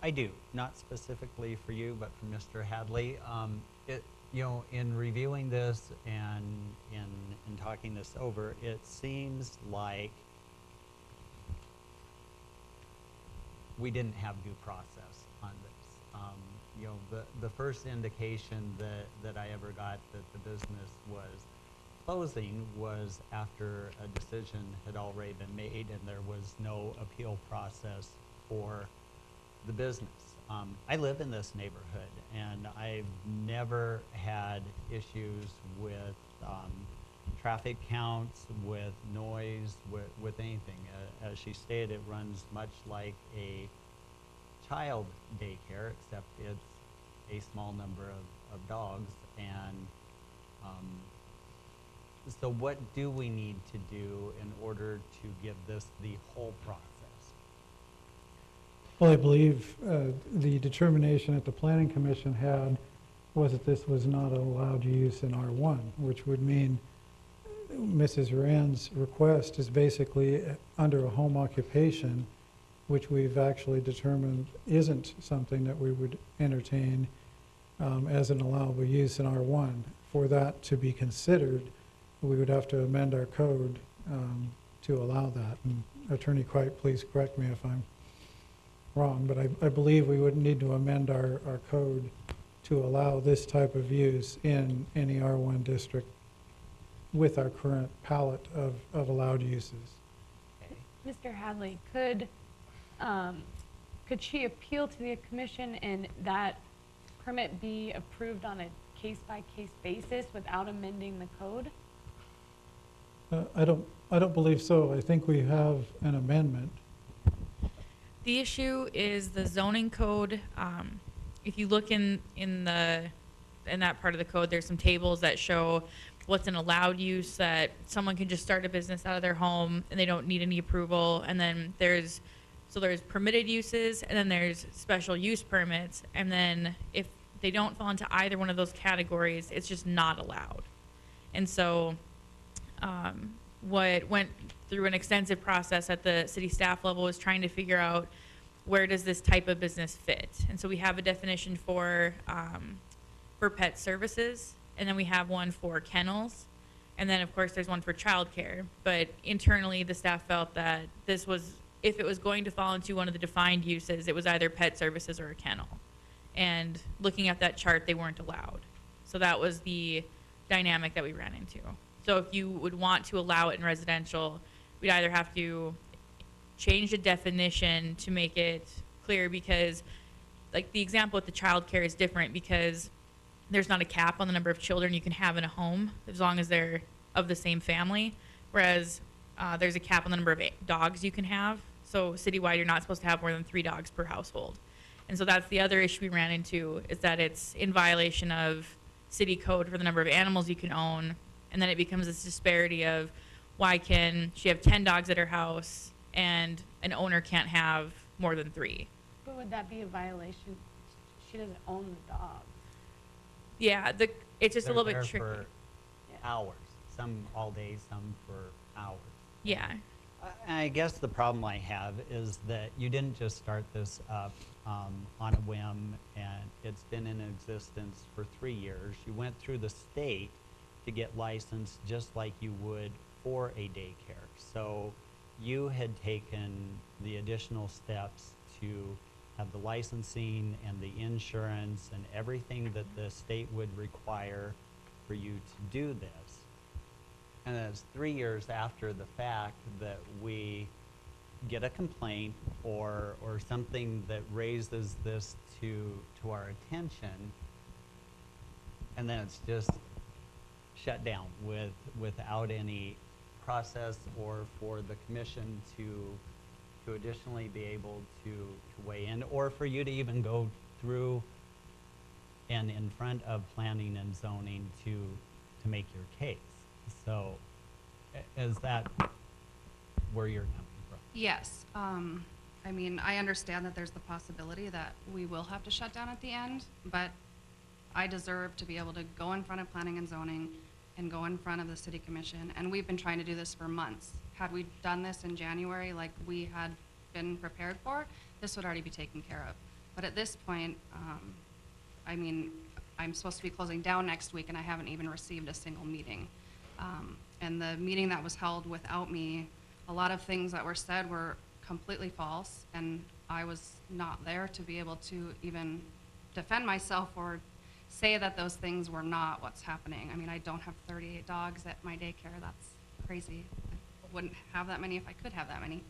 I do, not specifically for you, but for Mr. Hadley. You know, in reviewing this and in talking this over, it seems like we didn't have due process on this. You know, the first indication that I ever got that the business was closing was after a decision had already been made and there was no appeal process for the business. I live in this neighborhood and I've never had issues with traffic counts, with noise, with anything. As she stated, it runs much like a child daycare, except it's a small number of dogs. And so what do we need to do in order to give this the whole process? Well, I believe the determination that the Planning Commission had was that this was not allowed use in R1, which would mean Mrs. Rand's request is basically under a home occupation, which we've actually determined isn't something that we would entertain as an allowable use in R1. For that to be considered, we would have to amend our code to allow that. And Attorney Quite, please correct me if I'm wrong, but I believe we would need to amend our code to allow this type of use in any R1 district with our current palette of allowed uses. Mr. Hadley, could she appeal to the commission and that permit be approved on a case-by-case basis without amending the code? I don't believe so. I think we have an amendment. The issue is the zoning code. If you look in that part of the code, there's some tables that show what's an allowed use, that someone can just start a business out of their home and they don't need any approval. And then there's permitted uses, and then there's special use permits. And then if they don't fall into either one of those categories, it's just not allowed. And so what went through an extensive process at the city staff level is trying to figure out where does this type of business fit. And so we have a definition for pet services, and then we have one for kennels, and then of course there's one for childcare. But internally, the staff felt that this was, if it was going to fall into one of the defined uses, it was either pet services or a kennel. And looking at that chart, they weren't allowed. So that was the dynamic that we ran into. So if you would want to allow it in residential, we'd either have to change the definition to make it clear, because like the example with the childcare is different because there's not a cap on the number of children you can have in a home as long as they're of the same family, whereas there's a cap on the number of dogs you can have. So citywide, you're not supposed to have more than 3 dogs per household. And so that's the other issue we ran into, is that it's in violation of city code for the number of animals you can own. And then it becomes this disparity of why can she have 10 dogs at her house and an owner can't have more than 3? But would that be a violation? She doesn't own the dog. Yeah, it's just a little bit They're tricky. for hours, some all day, some for hours. Yeah. I guess the problem I have is that you didn't just start this up on a whim, and it's been in existence for 3 years. You went through the state to get licensed just like you would for a daycare. So you had taken the additional steps to have the licensing and the insurance and everything that the state would require for you to do this. And it's 3 years after the fact that we get a complaint or something that raises this to our attention, and then it's just shut down without any process or for the commission to additionally be able to weigh in, or for you to even go through and in front of planning and zoning to make your case. So is that where you're coming from? Yes. I mean, I understand that there's the possibility that we will have to shut down at the end, but I deserve to be able to go in front of planning and zoning and go in front of the city commission. And we've been trying to do this for months. Had we done this in January like we had been prepared for, this would already be taken care of. But at this point, I mean, I'm supposed to be closing down next week and I haven't even received a single meeting. And the meeting that was held without me, a lot of things that were said were completely false, and I was not there to be able to even defend myself or say that those things were not what's happening. I mean, I don't have 38 dogs at my daycare. That's crazy. I wouldn't have that many if I could have that many.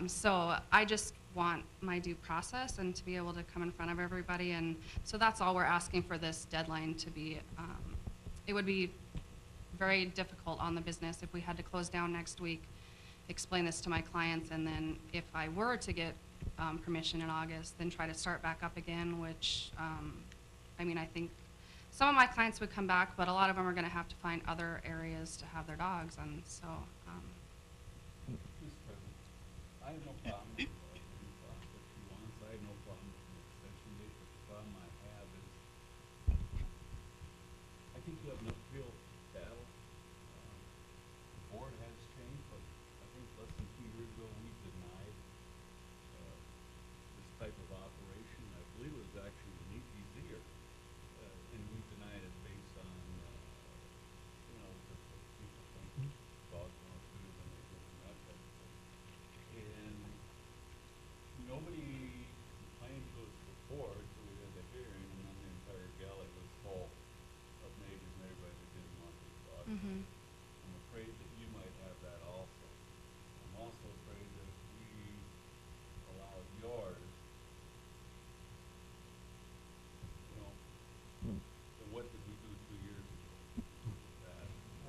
So I just want my due process and to be able to come in front of everybody. And so that's all we're asking for this deadline to be. It would be very difficult on the business if we had to close down next week, explain this to my clients, and then if I were to get permission in August, then try to start back up again, which, I mean, I think some of my clients would come back, but a lot of them are gonna have to find other areas to have their dogs, and so, Mr. President, I have no problem with what she wants. I have no problem with the extension date, but the problem I have is, I think you have an uphill battle. The board has changed, but I think less than 2 years ago, we denied this type of operation. I believe it was actually Niki Zier, and we denied it based on, you know, the people think dogs are more food than they do and that type of thing. And nobody complained to us before, so we had the hearing, and then the entire galley was full of neighbors and everybody that didn't want these dogs. I'm afraid that you might have that also. I'm also afraid that if we allow yours, you know, then what did we do 2 years ago?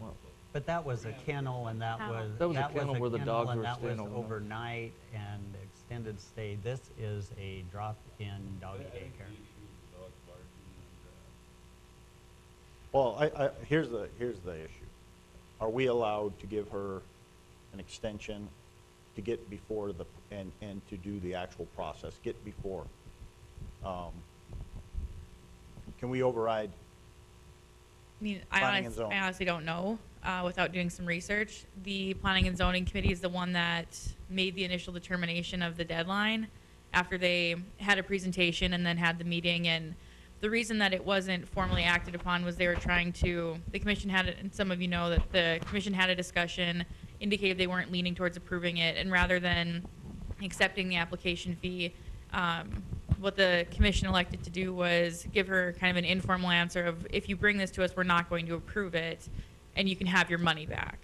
Well, But that was a kennel, and that was, That was a kennel where the dogs and were that was staying overnight. overnight and extended stay. This is a drop-in doggy I think the daycare. issue is the dogs barking and, Well, here's the issue. Are we allowed to give her an extension to get before and to do the actual process, get before? Can we override? I mean, Planning and zoning. I honestly don't know, without doing some research. The Planning and Zoning Committee is the one that made the initial determination of the deadline after they had a presentation and then had the meeting. And the reason that it wasn't formally acted upon was they were trying to, the commission had, and some of you know that the commission had a discussion, indicated they weren't leaning towards approving it, and rather than accepting the application fee, what the commission elected to do was give her kind of an informal answer of, if you bring this to us, we're not going to approve it, and you can have your money back.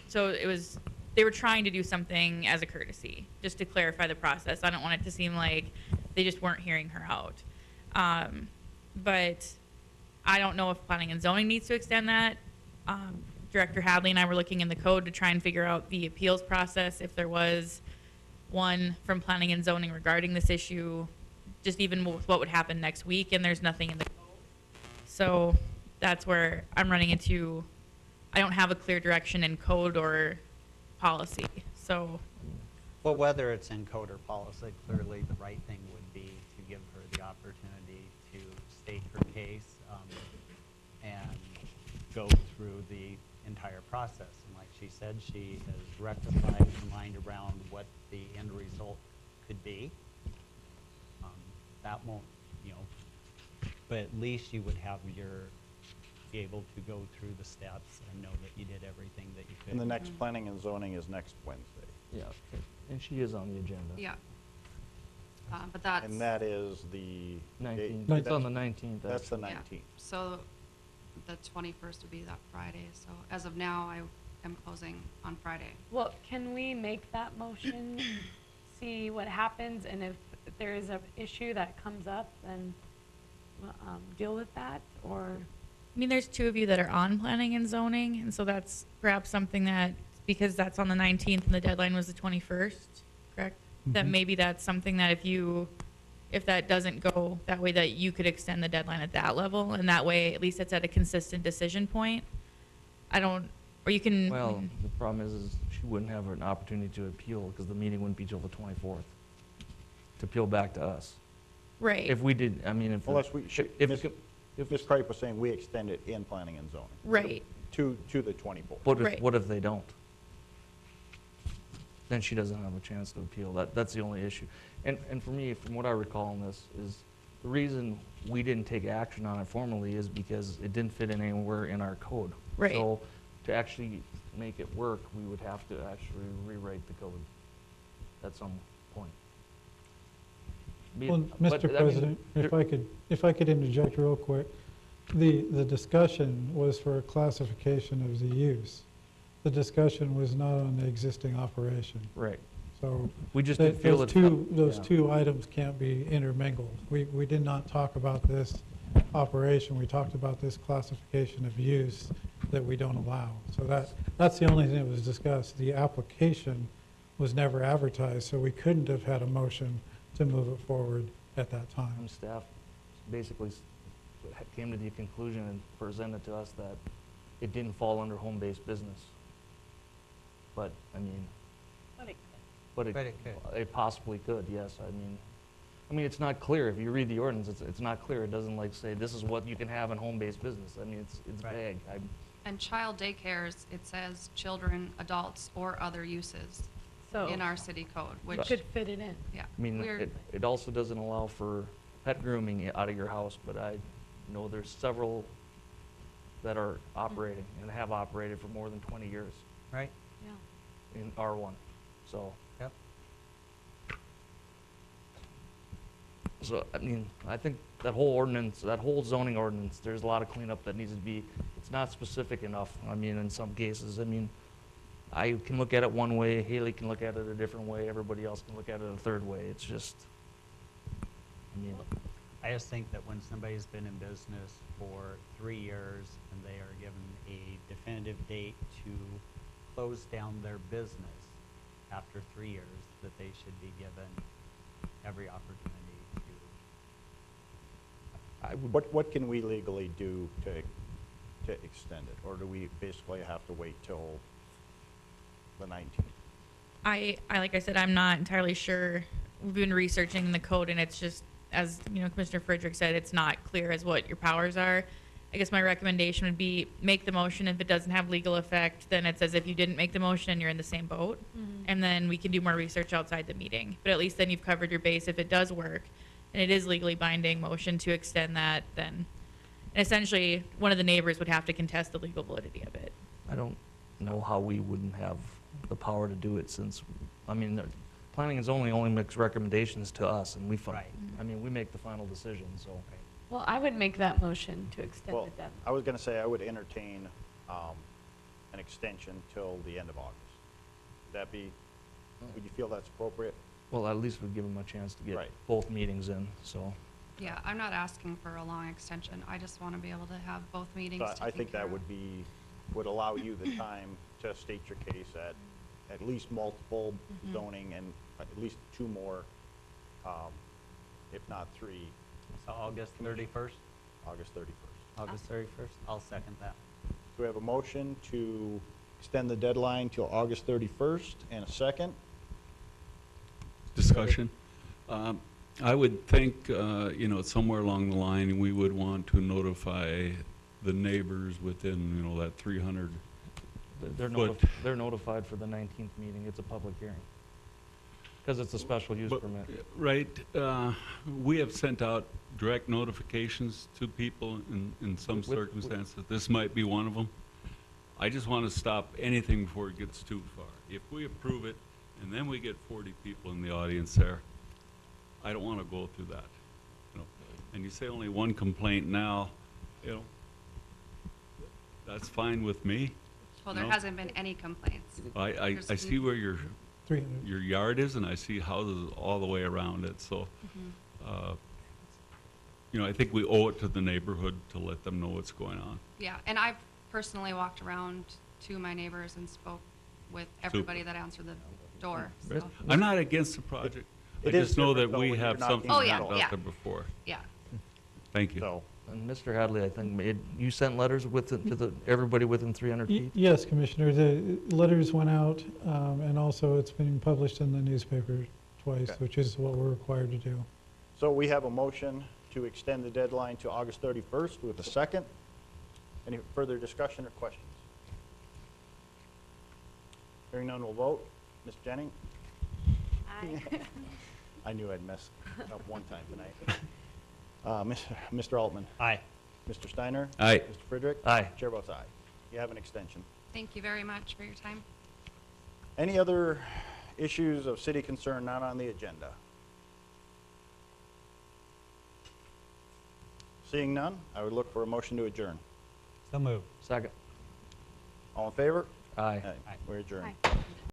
So it was, they were trying to do something as a courtesy, just to clarify the process. I don't want it to seem like they just weren't hearing her out. But I don't know if Planning and Zoning needs to extend that. Director Hadley and I were looking in the code to try and figure out the appeals process, if there was one from Planning and Zoning regarding this issue, just even with what would happen next week, and there's nothing in the code. So that's where I'm running into, I don't have a clear direction in code or policy, so. Well, whether it's in code or policy, clearly the right thing would be to give her the opportunity to state her case and go through the entire process. And like she said, she has rectified her mind around what the end result could be. That won't, you know, but at least you would have be able to go through the steps and know that you did everything that you could. And the next planning and zoning is next Wednesday. Yeah, and she is on the agenda. yeah. But that's. And that is the. 19th. date- It's on the 19th. That's the Yeah. 19th. So the 21st would be that Friday. So as of now, I am closing on Friday. Well, can we make that motion, see what happens, and if there is an issue that comes up, then deal with that, or? I mean, there's two of you that are on Planning and Zoning, and so that's perhaps something that, because that's on the 19th and the deadline was the 21st, correct? That maybe that's something that if that doesn't go that way, that you could extend the deadline at that level, and that way, at least it's at a consistent decision point. Or you can. Well, the problem is she wouldn't have an opportunity to appeal because the meeting wouldn't be till the 24th to appeal back to us. Right. If we did, I mean, if. Unless we, if Ms. Kripe was saying we extend it in planning and zoning. Right. To the 24th. Right. What if they don't? Then she doesn't have a chance to appeal. That's the only issue. And for me, from what I recall in this, is the reason we didn't take action on it formally is because it didn't fit in anywhere in our code. Right. So to actually make it work, we would have to actually rewrite the code at some point. Well, Mr. President, if I could interject real quick, the discussion was for a classification of the use. The discussion was not on the existing operation. Right. So We just didn't feel those two items can't be intermingled. We did not talk about this operation. We talked about this classification of use that we don't allow. So that's the only thing that was discussed. The application was never advertised, so we couldn't have had a motion to move it forward at that time. And staff basically came to the conclusion and presented to us that it didn't fall under home-based business. But, I mean, but it possibly could, yes. I mean, it's not clear. If you read the ordinance, it's not clear. It doesn't like say, this is what you can have in home-based business. I mean, it's vague. And child daycares, it says children, adults, or other uses So in our city code, we which, could fit it in. yeah. I mean, we're- it also doesn't allow for pet grooming out of your house, but I know there's several that are operating and have operated for more than 20 years Right? Yeah. in R1, so. Yep. So, I mean, I think that whole ordinance, that whole zoning ordinance, there's a lot of cleanup that needs to be, it's not specific enough. I mean, in some cases, I mean, I can look at it one way, Haley can look at it a different way, everybody else can look at it a third way. It's just, I mean, I just think that when somebody's been in business for 3 years and they are given a definitive date to close down their business after 3 years, that they should be given every opportunity to. I would, What can we legally do to extend it? Or do we basically have to wait till the 19th? Like I said, I'm not entirely sure. We've been researching the code, and it's just, as you know, Commissioner Friedrich said, it's not clear as what your powers are. I guess my recommendation would be make the motion. If it doesn't have legal effect, then it's as if you didn't make the motion and you're in the same boat. Mhm. And then we can do more research outside the meeting. But at least then you've covered your base. If it does work and it is legally binding motion to extend that, then and essentially one of the neighbors would have to contest the legal validity of it. I don't know how we wouldn't have the power to do it since, I mean, planning and zoning only makes recommendations to us and we, Right. I mean, we make the final decision, so. Well, I would make that motion to extend Well, the deadline. I was gonna say I would entertain an extension till the end of August. Would that be, would you feel that's appropriate? Well, at least we'd give them a chance to get Right. both meetings in, so. Yeah, I'm not asking for a long extension. I just want to be able to have both meetings So taken I think care that of. would allow you the time to state your case at least multiple Mhm. zoning and at least two more, if not three, So August 31st? August 31st. August 31st? I'll second that. Do we have a motion to extend the deadline till August 31st and a second? Discussion. I would think, somewhere along the line, we would want to notify the neighbors within, that 300. They're But- they're notified for the 19th meeting. It's a public hearing. Because it's a special use But- permit. Right, we have sent out direct notifications to people in some With- circumstances. This might be one of them. I just want to stop anything before it gets too far. If we approve it, and then we get 40 people in the audience there, I don't want to go through that. And you say only one complaint now, that's fine with me. Well, there No. hasn't been any complaints. I There's- see where your 300. yard is, and I see houses all the way around it, so, Mhm. I think we owe it to the neighborhood to let them know what's going on. Yeah, and I've personally walked around to my neighbors and spoke with everybody that answered the door, so, I'm not against the project. I It is just know that different, though, we when you're have not something Oh, out yeah, there before. yeah. Thank you. So, And Mr. Hadley, I think, you sent letters to everybody within 300 feet? Yes, Commissioner, the letters went out, and also it's been published in the newspaper twice, Okay. which is what we're required to do. so we have a motion to extend the deadline to August 31st with a second. Any further discussion or questions? Hearing none, we'll vote. Ms. Jennings? I knew I'd mess up one time tonight. Mr. Altman? Aye. Mr. Steiner? Aye. Mr. Friedrich? Aye. Chair votes aye. You have an extension. Thank you very much for your time. Any other issues of city concern not on the agenda? Seeing none, I would look for a motion to adjourn. So moved. Second. All in favor? Aye. We're adjourned. Aye.